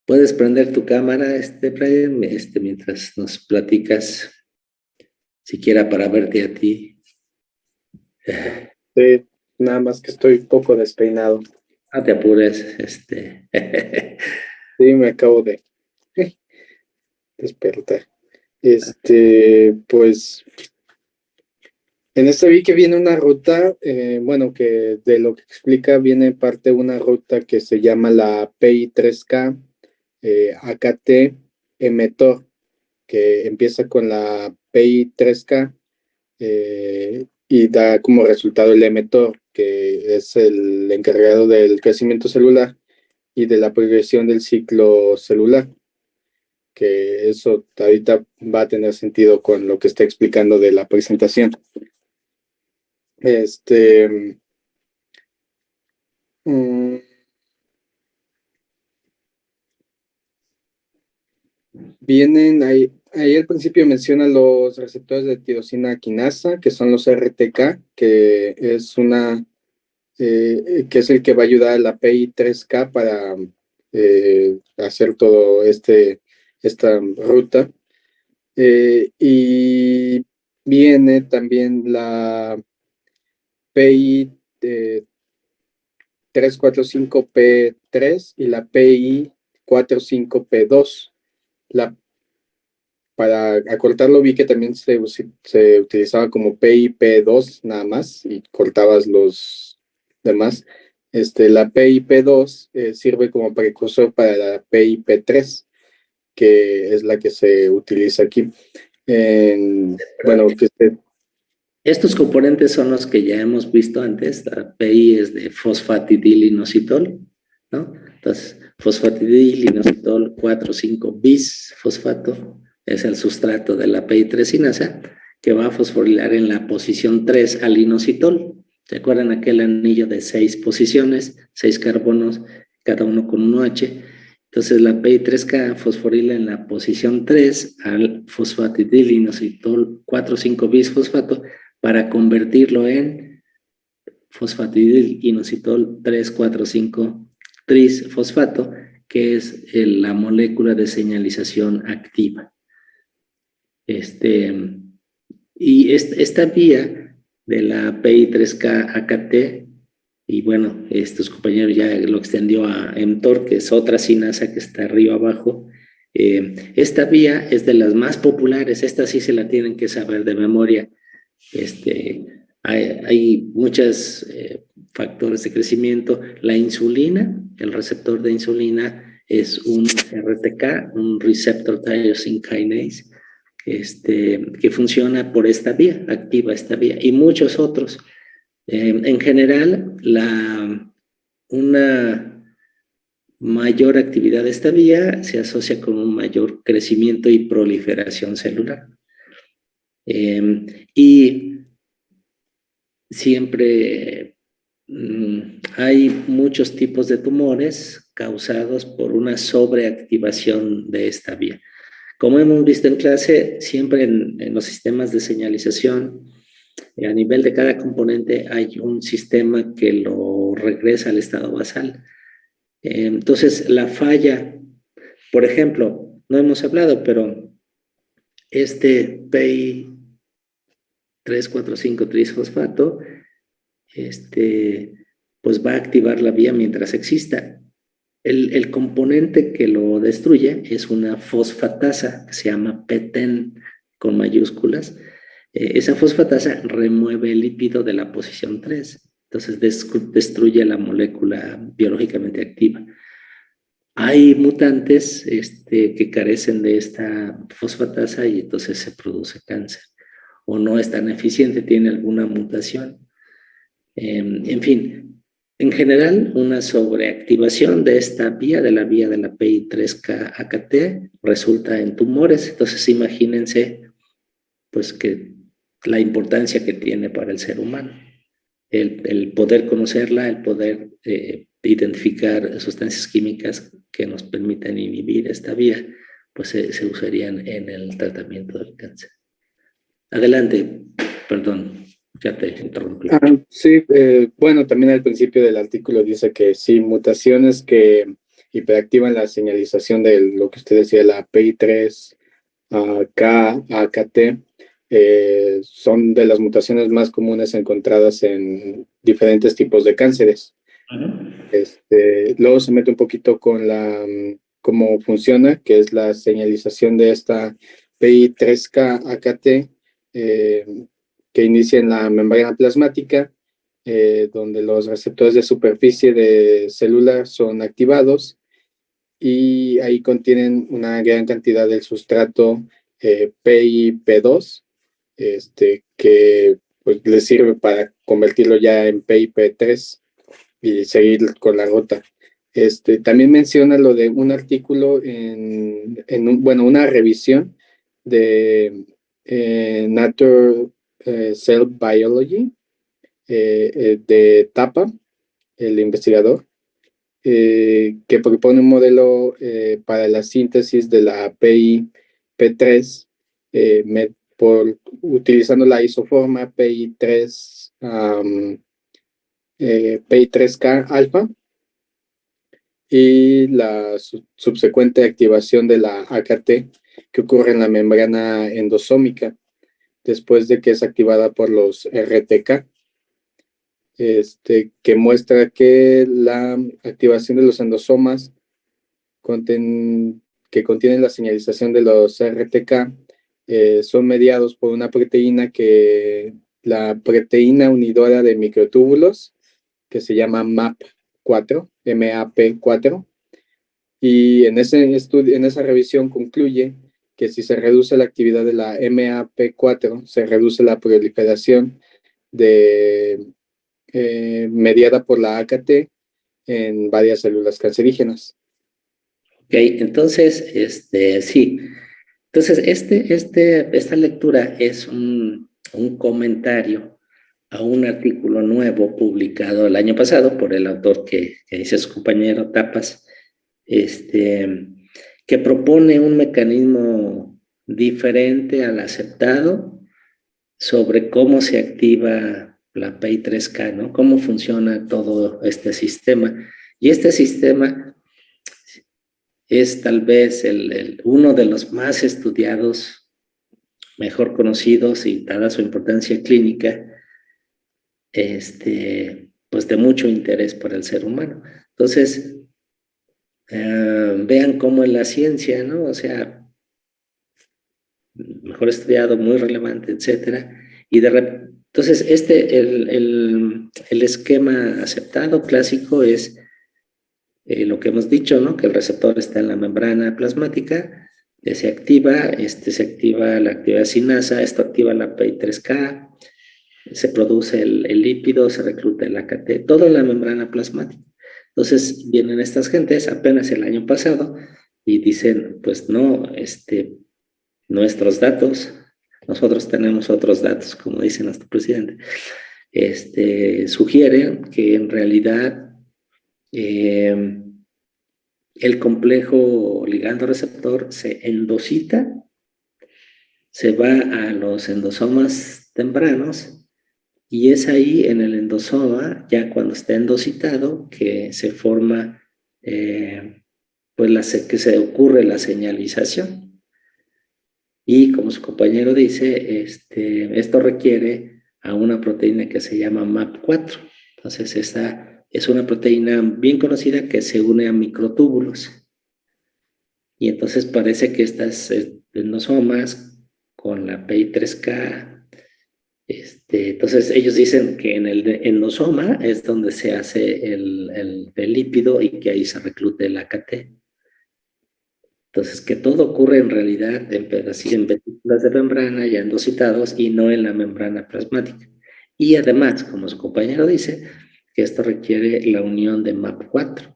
puedes prender tu cámara, Brian, mientras nos platicas, siquiera para verte a ti. Sí, nada más que estoy un poco despeinado. No te apures, Sí, me acabo de despertar. Pues en este vi que viene una ruta, bueno, que de lo que explica viene parte de una ruta que se llama la PI3K AKT Emetor, que empieza con la PI3K y da como resultado el emetor, que es el encargado del crecimiento celular y de la progresión del ciclo celular, que eso ahorita va a tener sentido con lo que está explicando de la presentación. Vienen ahí al principio menciona los receptores de tirosina quinasa, que son los RTK, que es que es el que va a ayudar a la PI3K para hacer todo esta ruta. Y viene también la PI 345P3 y la PI 45P2. Para acortarlo vi que también se utilizaba como PIP2 nada más y cortabas los demás. La PIP2 sirve como precursor para la PIP3, que es la que se utiliza aquí. Bueno, Estos componentes son los que ya hemos visto antes. La PI es de fosfatidilinositol, ¿no? Entonces, fosfatidilinositol 4,5-bis fosfato es el sustrato de la PI3 sinasa que va a fosforilar en la posición 3 al inositol. ¿Se acuerdan aquel anillo de 6 posiciones, 6 carbonos, cada uno con un OH? Entonces la PI3K fosforila en la posición 3 al fosfatidilinositol 4,5-bis fosfato para convertirlo en fosfatidilinositol 3,4,5 trisfosfato, que es la molécula de señalización activa. Y esta vía de la PI3K AKT, y bueno, estos compañeros ya lo extendió a mTOR, que es otra sinasa que está arriba abajo. Esta vía es de las más populares, esta sí se la tienen que saber de memoria. Hay muchos factores de crecimiento. La insulina, el receptor de insulina es un RTK, un Receptor Tyrosine Kinase, que funciona por esta vía, activa esta vía, y muchos otros. En general, una mayor actividad de esta vía se asocia con un mayor crecimiento y proliferación celular. Y siempre hay muchos tipos de tumores causados por una sobreactivación de esta vía. Como hemos visto en clase, siempre en los sistemas de señalización, a nivel de cada componente hay un sistema que lo regresa al estado basal. Entonces, la falla, por ejemplo, no hemos hablado, pero PI 3,4,5 trisfosfato, pues va a activar la vía mientras exista. El componente que lo destruye es una fosfatasa que se llama PTEN con mayúsculas. Esa fosfatasa remueve el lípido de la posición 3, entonces destruye la molécula biológicamente activa. Hay mutantes que carecen de esta fosfatasa y entonces se produce cáncer. O no es tan eficiente, tiene alguna mutación. En fin, en general, una sobreactivación de esta vía, de la PI3K AKT, resulta en tumores. Entonces, imagínense, pues, que la importancia que tiene para el ser humano. El poder conocerla, el poder identificar sustancias químicas que nos permitan inhibir esta vía, pues se usarían en el tratamiento del cáncer. Adelante, perdón. Ya te interrumpí. Sí, bueno, también al principio del artículo dice que sí, mutaciones que hiperactivan la señalización de lo que usted decía, la PI3, K, AKT, son de las mutaciones más comunes encontradas en diferentes tipos de cánceres. Luego se mete un poquito con cómo funciona, que es la señalización de esta PI3K AKT, que inicia en la membrana plasmática, donde los receptores de superficie de célula son activados y ahí contienen una gran cantidad del sustrato PIP2, que pues, les sirve para convertirlo ya en PIP3 y seguir con la ruta. También menciona lo de un artículo bueno, una revisión de Nature Cell Biology de Tapa, el investigador, que propone un modelo para la síntesis de la PIP3 utilizando la isoforma PI3K alfa y la subsecuente activación de la AKT que ocurre en la membrana endosómica después de que es activada por los RTK, que muestra que la activación de los endosomas que contienen la señalización de los RTK son mediados por una proteína la proteína unidora de microtúbulos, que se llama MAP4, MAP4, y en esa revisión concluye que si se reduce la actividad de la MAP4, se reduce la proliferación mediada por la AKT en varias células cancerígenas. Ok, entonces, sí. Entonces, esta lectura es un comentario a un artículo nuevo publicado el año pasado por el autor que dice su compañero Tapas, que propone un mecanismo diferente al aceptado sobre cómo se activa la PI3K, ¿no? Cómo funciona todo este sistema. Y este sistema es tal vez uno de los más estudiados, mejor conocidos y dada su importancia clínica, pues de mucho interés para el ser humano. Entonces, vean cómo en la ciencia, ¿no? O sea, mejor estudiado, muy relevante, etcétera. Y entonces, el esquema aceptado clásico es lo que hemos dicho, ¿no? Que el receptor está en la membrana plasmática, se activa la actividad sinasa, esto activa la PI3K, se produce el lípido, se recluta el AKT, todo en la membrana plasmática. Entonces vienen estas gentes apenas el año pasado y dicen, pues no, nuestros datos, nosotros tenemos otros datos, como dice nuestro presidente, sugieren que en realidad el complejo ligando-receptor se endocita, se va a los endosomas tempranos y es ahí en el endosoma, ya cuando está endocitado, que se forma, pues que se ocurre la señalización. Y como su compañero dice, esto requiere a una proteína que se llama MAP4. Entonces esta es una proteína bien conocida que se une a microtúbulos. Y entonces parece que estas endosomas con la PI3K, entonces ellos dicen que en el endosoma es donde se hace el lípido y que ahí se recluta el AKT. Entonces que todo ocurre en realidad en vesículas de membrana ya endocitados y no en la membrana plasmática. Y además, como su compañero dice, que esto requiere la unión de MAP4.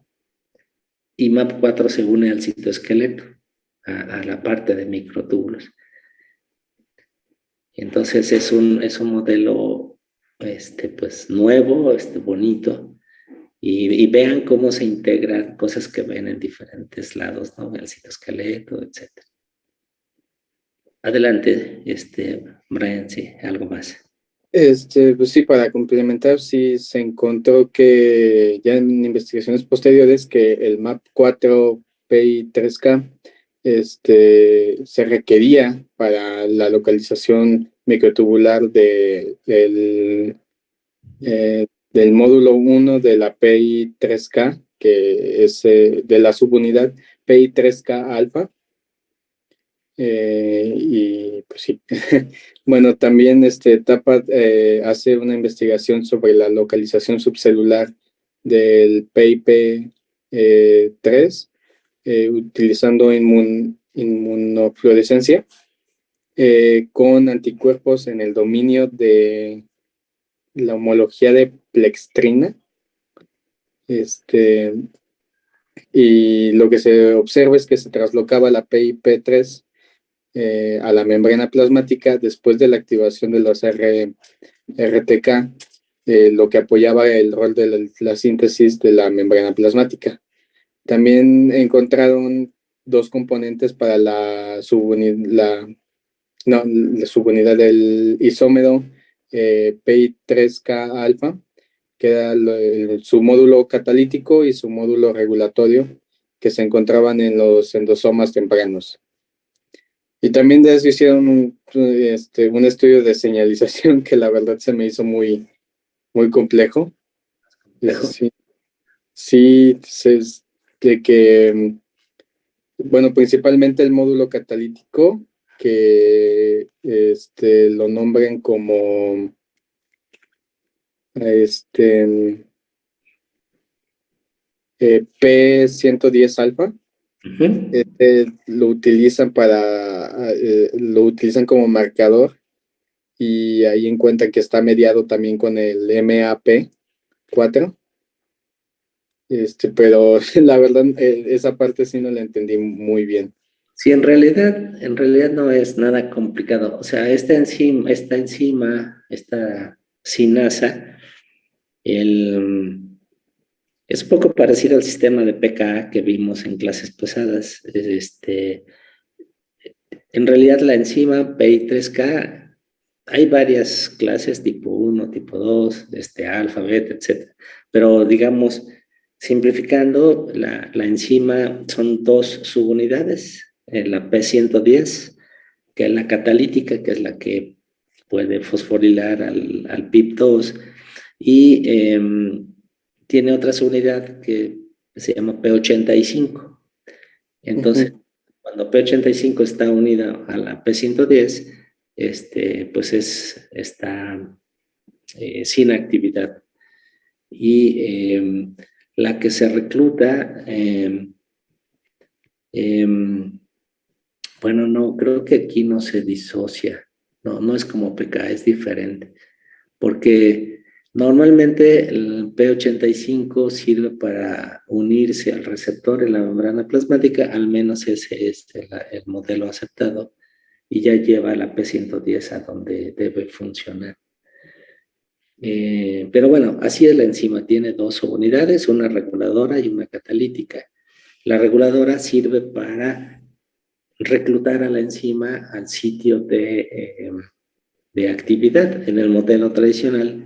Y MAP4 se une al citoesqueleto, a la parte de microtúbulos. Entonces es un modelo pues nuevo, bonito, y vean cómo se integran cosas que ven en diferentes lados, ¿no? El citoesqueleto, etc. Adelante, Brian, sí, algo más. Pues sí, para complementar, sí se encontró que ya en investigaciones posteriores que el MAP4 PI3K se requería para la localización microtubular del módulo 1 de la PI3K, que es de la subunidad PI3K alfa. Y pues sí, bueno, también TAPAD hace una investigación sobre la localización subcelular del PIP3 utilizando inmunofluorescencia con anticuerpos en el dominio de la homología de plextrina. Y lo que se observa es que se traslocaba la PIP3 a la membrana plasmática después de la activación de los RTK, lo que apoyaba el rol de la síntesis de la membrana plasmática. También encontraron dos componentes para la subunidad del isómero PI3K alfa, que era su módulo catalítico y su módulo regulatorio, que se encontraban en los endosomas tempranos. Y también de eso hicieron un estudio de señalización que la verdad se me hizo muy, muy complejo. Sí, de que, bueno, principalmente el módulo catalítico, que lo nombren como P110 alfa. Lo utilizan lo utilizan como marcador, y ahí encuentran que está mediado también con el MAP4. Pero la verdad, esa parte sí no la entendí muy bien. Sí, en realidad no es nada complicado. O sea, esta enzima, esta sinasa, es un poco parecido al sistema de pKa que vimos en clases pasadas. En realidad la enzima PI3K, hay varias clases, tipo 1, tipo 2, alfa, beta, etc. Pero digamos, simplificando, la enzima son dos subunidades, la P110, que es la catalítica, que es la que puede fosforilar al PIP2, y tiene otra subunidad que se llama P85. Entonces, cuando P85 está unida a la P110, pues está sin actividad. Y la que se recluta, bueno, no, creo que aquí no se disocia. No es como pK, es diferente. Porque normalmente el P85 sirve para unirse al receptor en la membrana plasmática, al menos ese es el modelo aceptado, y ya lleva la P110 a donde debe funcionar. Pero bueno, así es la enzima, tiene dos subunidades, una reguladora y una catalítica. La reguladora sirve para reclutar a la enzima al sitio de actividad. En el modelo tradicional,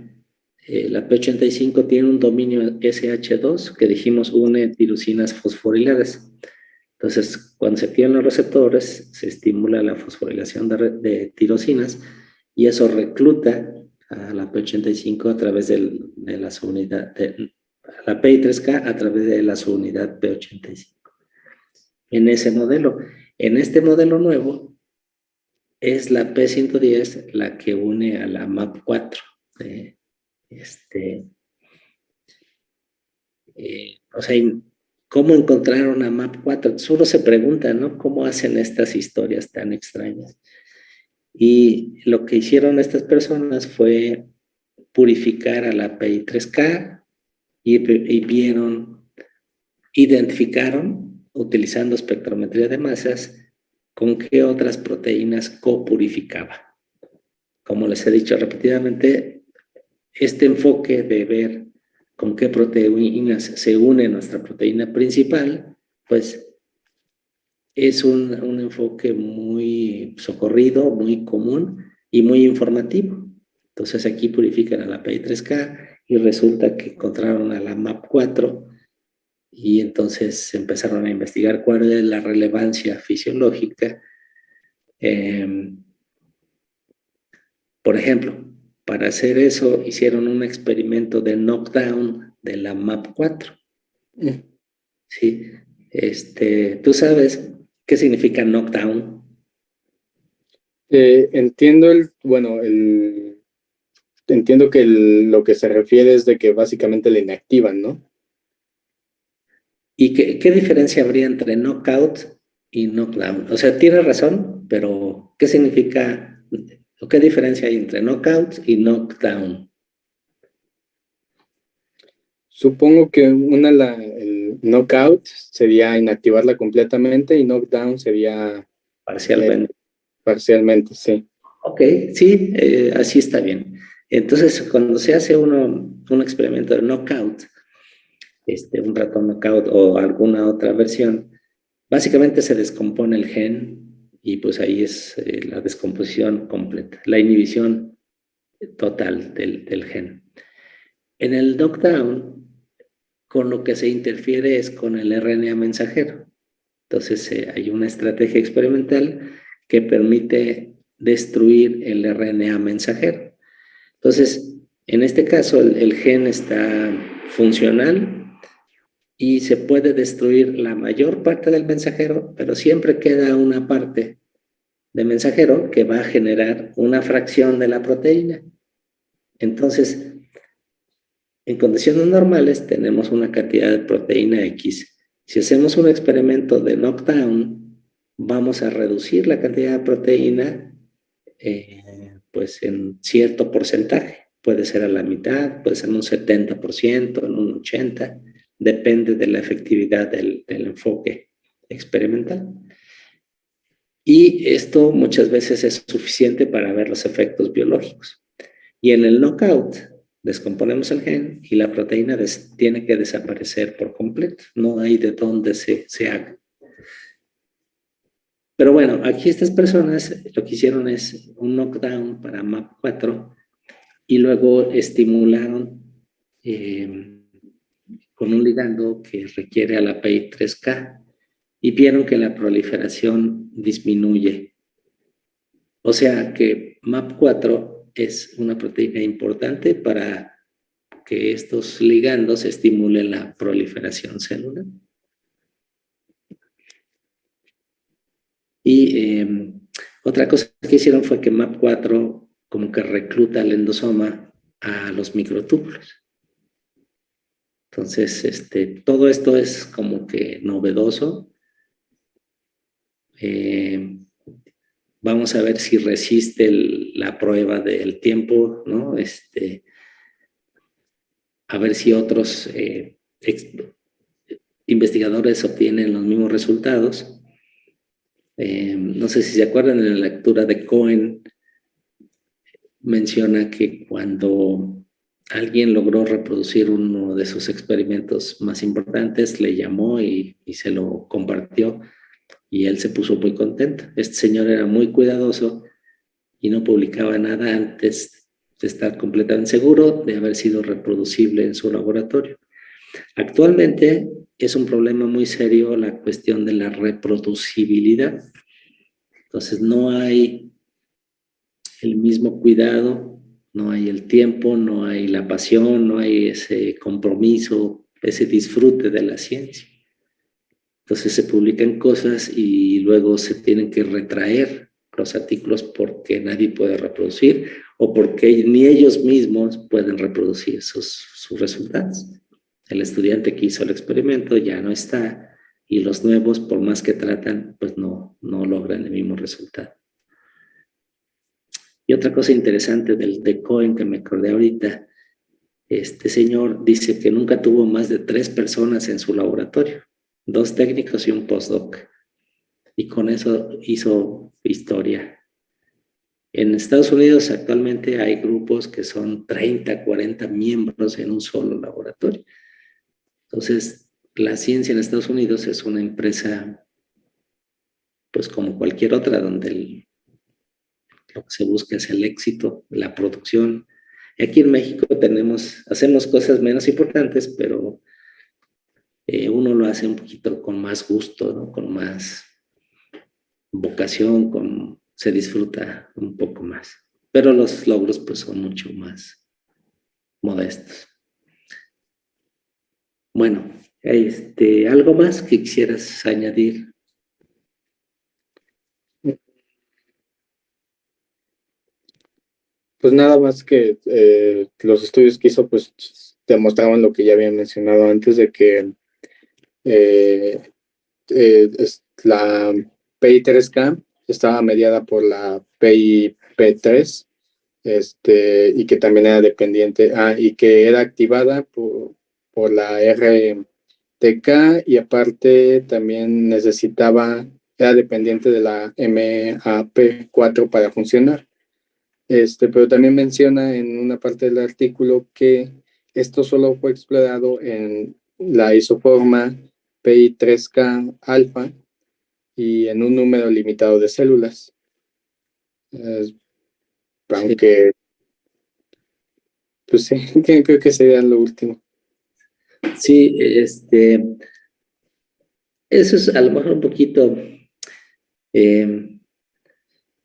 la P85 tiene un dominio SH2 que dijimos une tirosinas fosforiladas. Entonces, cuando se activan los receptores, se estimula la fosforilación de tirosinas, y eso recluta a la P85 a través de la subunidad, la PI3K a través de la subunidad P85. En ese modelo. En este modelo nuevo, es la P110 la que une a la MAP4. O sea, ¿cómo encontraron a MAP4? Uno se pregunta, ¿no? ¿Cómo hacen estas historias tan extrañas? Y lo que hicieron estas personas fue purificar a la PI3K y identificaron, utilizando espectrometría de masas, con qué otras proteínas copurificaba. Como les he dicho repetidamente, este enfoque de ver con qué proteínas se une nuestra proteína principal, pues es un enfoque muy socorrido, muy común y muy informativo. Entonces aquí purifican a la PI3K y resulta que encontraron a la MAP4 y entonces empezaron a investigar cuál es la relevancia fisiológica. Por ejemplo, para hacer eso hicieron un experimento de knockdown de la MAP4. Sí, ¿tú sabes qué significa knockdown? Entiendo entiendo que lo que se refiere es de que básicamente le inactivan, ¿no? ¿Y qué diferencia habría entre knockout y knockdown? O sea, tienes razón, pero ¿qué significa o qué diferencia hay entre knockout y knockdown? Supongo que el knockout sería inactivarla completamente y knockdown sería Parcialmente. parcialmente, sí. Ok, sí, así está bien. Entonces, cuando se hace un experimento de knockout, un ratón knockout o alguna otra versión, básicamente se descompone el gen y pues ahí es la descomposición completa, la inhibición total del gen. En el knockdown, con lo que se interfiere es con el RNA mensajero. Entonces hay una estrategia experimental que permite destruir el RNA mensajero. Entonces, en este caso, el gen está funcional y se puede destruir la mayor parte del mensajero, pero siempre queda una parte de mensajero que va a generar una fracción de la proteína. Entonces, en condiciones normales tenemos una cantidad de proteína X. Si hacemos un experimento de knockdown, vamos a reducir la cantidad de proteína pues en cierto porcentaje. Puede ser a la mitad, puede ser en un 70%, en un 80%, depende de la efectividad del enfoque experimental. Y esto muchas veces es suficiente para ver los efectos biológicos. Y en el knockout, descomponemos el gen y la proteína tiene que desaparecer por completo. No hay de dónde se haga. Pero bueno, aquí estas personas lo que hicieron es un knockdown para MAP4 y luego estimularon con un ligando que requiere a la PI3K y vieron que la proliferación disminuye. O sea que MAP4 es una proteína importante para que estos ligandos estimulen la proliferación celular. Y otra cosa que hicieron fue que MAP4 como que recluta al endosoma a los microtúbulos. Entonces, todo esto es como que novedoso. Vamos a ver si resiste la prueba del tiempo, ¿no? A ver si otros investigadores obtienen los mismos resultados. No sé si se acuerdan, en la lectura de Cohen menciona que cuando alguien logró reproducir uno de sus experimentos más importantes, le llamó y se lo compartió y él se puso muy contento. Este señor era muy cuidadoso y no publicaba nada antes de estar completamente seguro de haber sido reproducible en su laboratorio. Actualmente es un problema muy serio la cuestión de la reproducibilidad. Entonces no hay el mismo cuidado, no hay el tiempo, no hay la pasión, no hay ese compromiso, ese disfrute de la ciencia. Entonces se publican cosas y luego se tienen que retraer los artículos porque nadie puede reproducir o porque ni ellos mismos pueden reproducir sus resultados. El estudiante que hizo el experimento ya no está y los nuevos, por más que tratan, pues no logran el mismo resultado. Y otra cosa interesante de Cohen que me acordé ahorita, este señor dice que nunca tuvo más de 3 personas en su laboratorio, 2 técnicos y un postdoc. Y con eso hizo historia. En Estados Unidos actualmente hay grupos que son 30, 40 miembros en un solo laboratorio. Entonces, la ciencia en Estados Unidos es una empresa, pues como cualquier otra, donde lo que se busca es el éxito, la producción. Aquí en México hacemos cosas menos importantes, pero uno lo hace un poquito con más gusto, ¿no? Con más vocación, se disfruta un poco más. Pero los logros pues son mucho más modestos. Bueno, ¿algo más que quisieras añadir? Pues nada más que los estudios que hizo pues demostraban lo que ya había mencionado antes de que la PI3K estaba mediada por la PIP3 y que también era dependiente, y que era activada por la RTK y aparte también era dependiente de la MAP4 para funcionar. Pero también menciona en una parte del artículo que esto solo fue explorado en la isoforma PI3K alfa y en un número limitado de células. Aunque, pues sí, creo que sería lo último. Sí, eso es a lo mejor un poquito...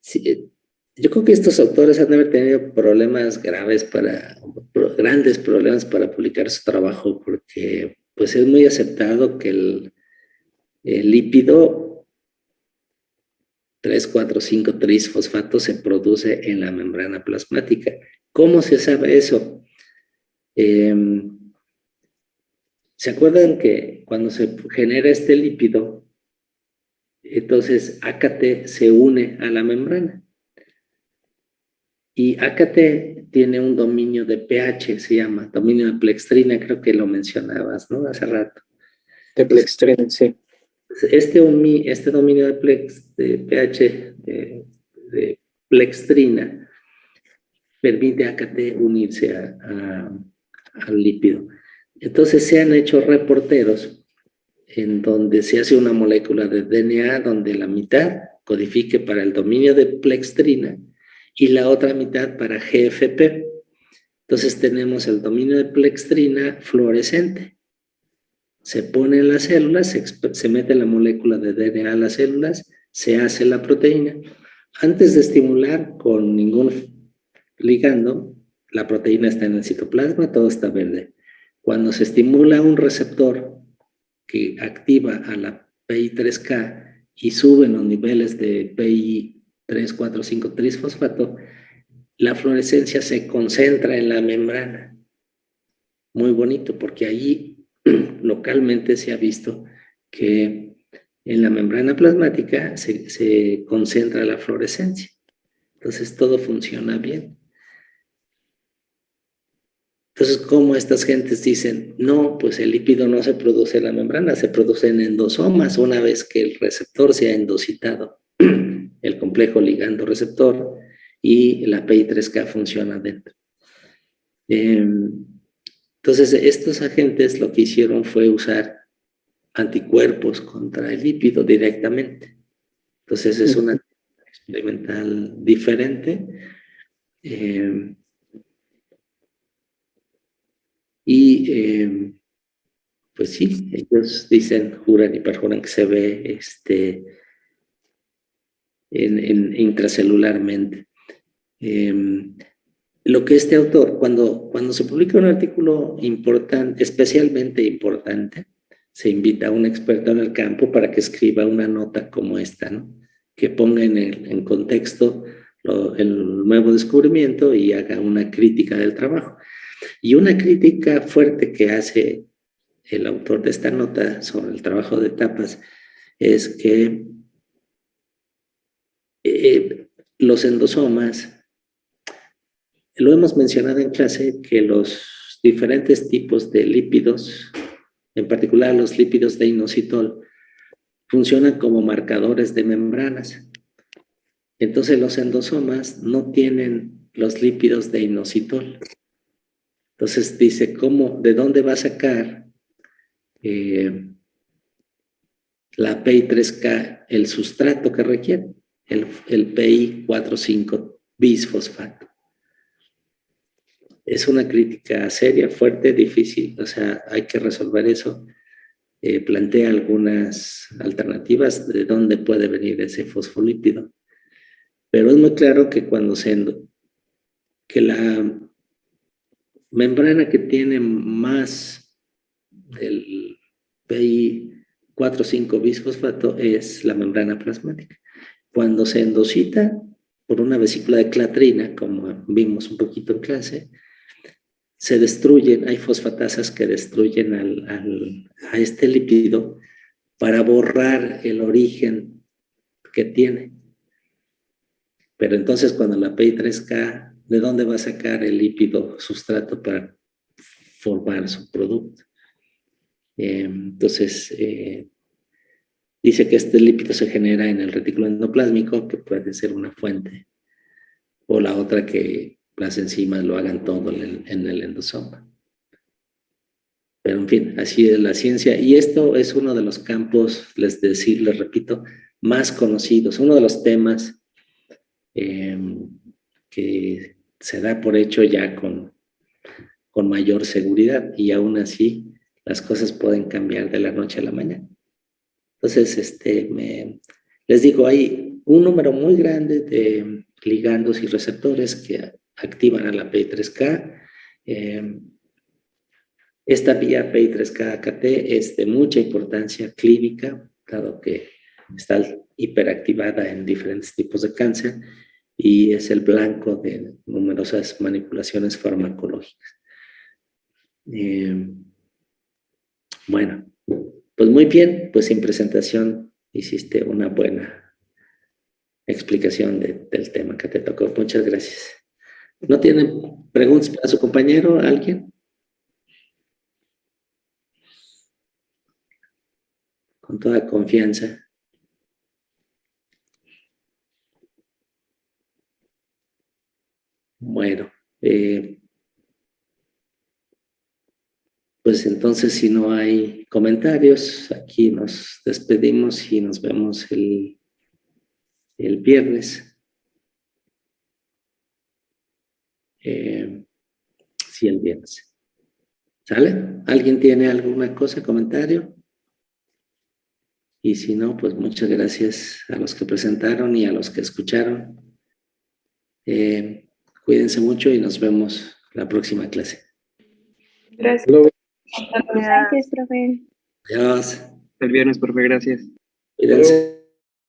sí, yo creo que estos autores han de haber tenido grandes problemas para publicar su trabajo, porque pues es muy aceptado que el lípido 3,4,5-trisfosfato se produce en la membrana plasmática. ¿Cómo se sabe eso? ¿Se acuerdan que cuando se genera este lípido, entonces AKT se une a la membrana? Y AKT tiene un dominio de pH, se llama dominio de plextrina, creo que lo mencionabas, ¿no? Hace rato. De plextrina, sí. Este dominio de pH de plextrina permite a AKT unirse al lípido. Entonces se han hecho reporteros en donde se hace una molécula de DNA donde la mitad codifique para el dominio de plextrina y la otra mitad para GFP. Entonces tenemos el dominio de plextrina fluorescente. Se pone en las células, se mete la molécula de DNA a las células, se hace la proteína. Antes de estimular con ningún ligando, la proteína está en el citoplasma, todo está verde. Cuando se estimula un receptor que activa a la PI3K y suben los niveles de PI3,4,5-trisfosfato, la fluorescencia se concentra en la membrana. Muy bonito, porque allí localmente se ha visto que en la membrana plasmática se concentra la fluorescencia. Entonces todo funciona bien. Entonces, ¿cómo estas gentes dicen? No, pues el lípido no se produce en la membrana, se produce en endosomas una vez que el receptor se ha endocitado, el complejo ligando-receptor, y la PI3K funciona dentro. Entonces, estos agentes lo que hicieron fue usar anticuerpos contra el lípido directamente. Entonces, es una experimental diferente. Pues sí, ellos dicen, juran y perjuran que se ve intracelularmente. Lo que este autor, cuando se publica un artículo importante, especialmente importante, se invita a un experto en el campo para que escriba una nota como esta, ¿no? Que ponga en contexto el nuevo descubrimiento y haga una crítica del trabajo. Y una crítica fuerte que hace el autor de esta nota sobre el trabajo de Tapas es que los endosomas, lo hemos mencionado en clase, que los diferentes tipos de lípidos, en particular los lípidos de inositol, funcionan como marcadores de membranas. Entonces los endosomas no tienen los lípidos de inositol. Entonces dice, ¿de dónde va a sacar la PI3K el sustrato que requiere? El PI4,5 bisfosfato. Es una crítica seria, fuerte, difícil, o sea, hay que resolver eso. Plantea algunas alternativas de dónde puede venir ese fosfolípido. Pero es muy claro que que la membrana que tiene más del PI 4 o 5 bisfosfato es la membrana plasmática. Cuando se endocita por una vesícula de clatrina, como vimos un poquito en clase, se destruyen, hay fosfatasas que destruyen a este lípido para borrar el origen que tiene. Pero entonces cuando la PI3K, ¿de dónde va a sacar el lípido sustrato para formar su producto? Entonces, dice que este lípido se genera en el retículo endoplásmico, que puede ser una fuente, o la otra que las enzimas lo hagan todo en el endosoma. Pero en fin, así es la ciencia. Y esto es uno de los campos, les repito, más conocidos, uno de los temas que se da por hecho ya con mayor seguridad, y aún así las cosas pueden cambiar de la noche a la mañana. Entonces, les digo, hay un número muy grande de ligandos y receptores que activan a la PI3K. Esta vía PI3K-AKT es de mucha importancia clínica, dado que está hiperactivada en diferentes tipos de cáncer y es el blanco de numerosas manipulaciones farmacológicas. Bueno, pues muy bien, pues sin presentación hiciste una buena explicación del tema que te tocó. Muchas gracias. ¿No tienen preguntas para su compañero? ¿Alguien? Con toda confianza. Bueno, pues entonces si no hay comentarios, aquí nos despedimos y nos vemos el viernes. Sí, el viernes. ¿Sale? ¿Alguien tiene alguna cosa, comentario? Y si no, pues muchas gracias a los que presentaron y a los que escucharon. Cuídense mucho y nos vemos la próxima clase. Gracias. Luego. Gracias, profe. Adiós. El viernes, profe, gracias. Cuídense.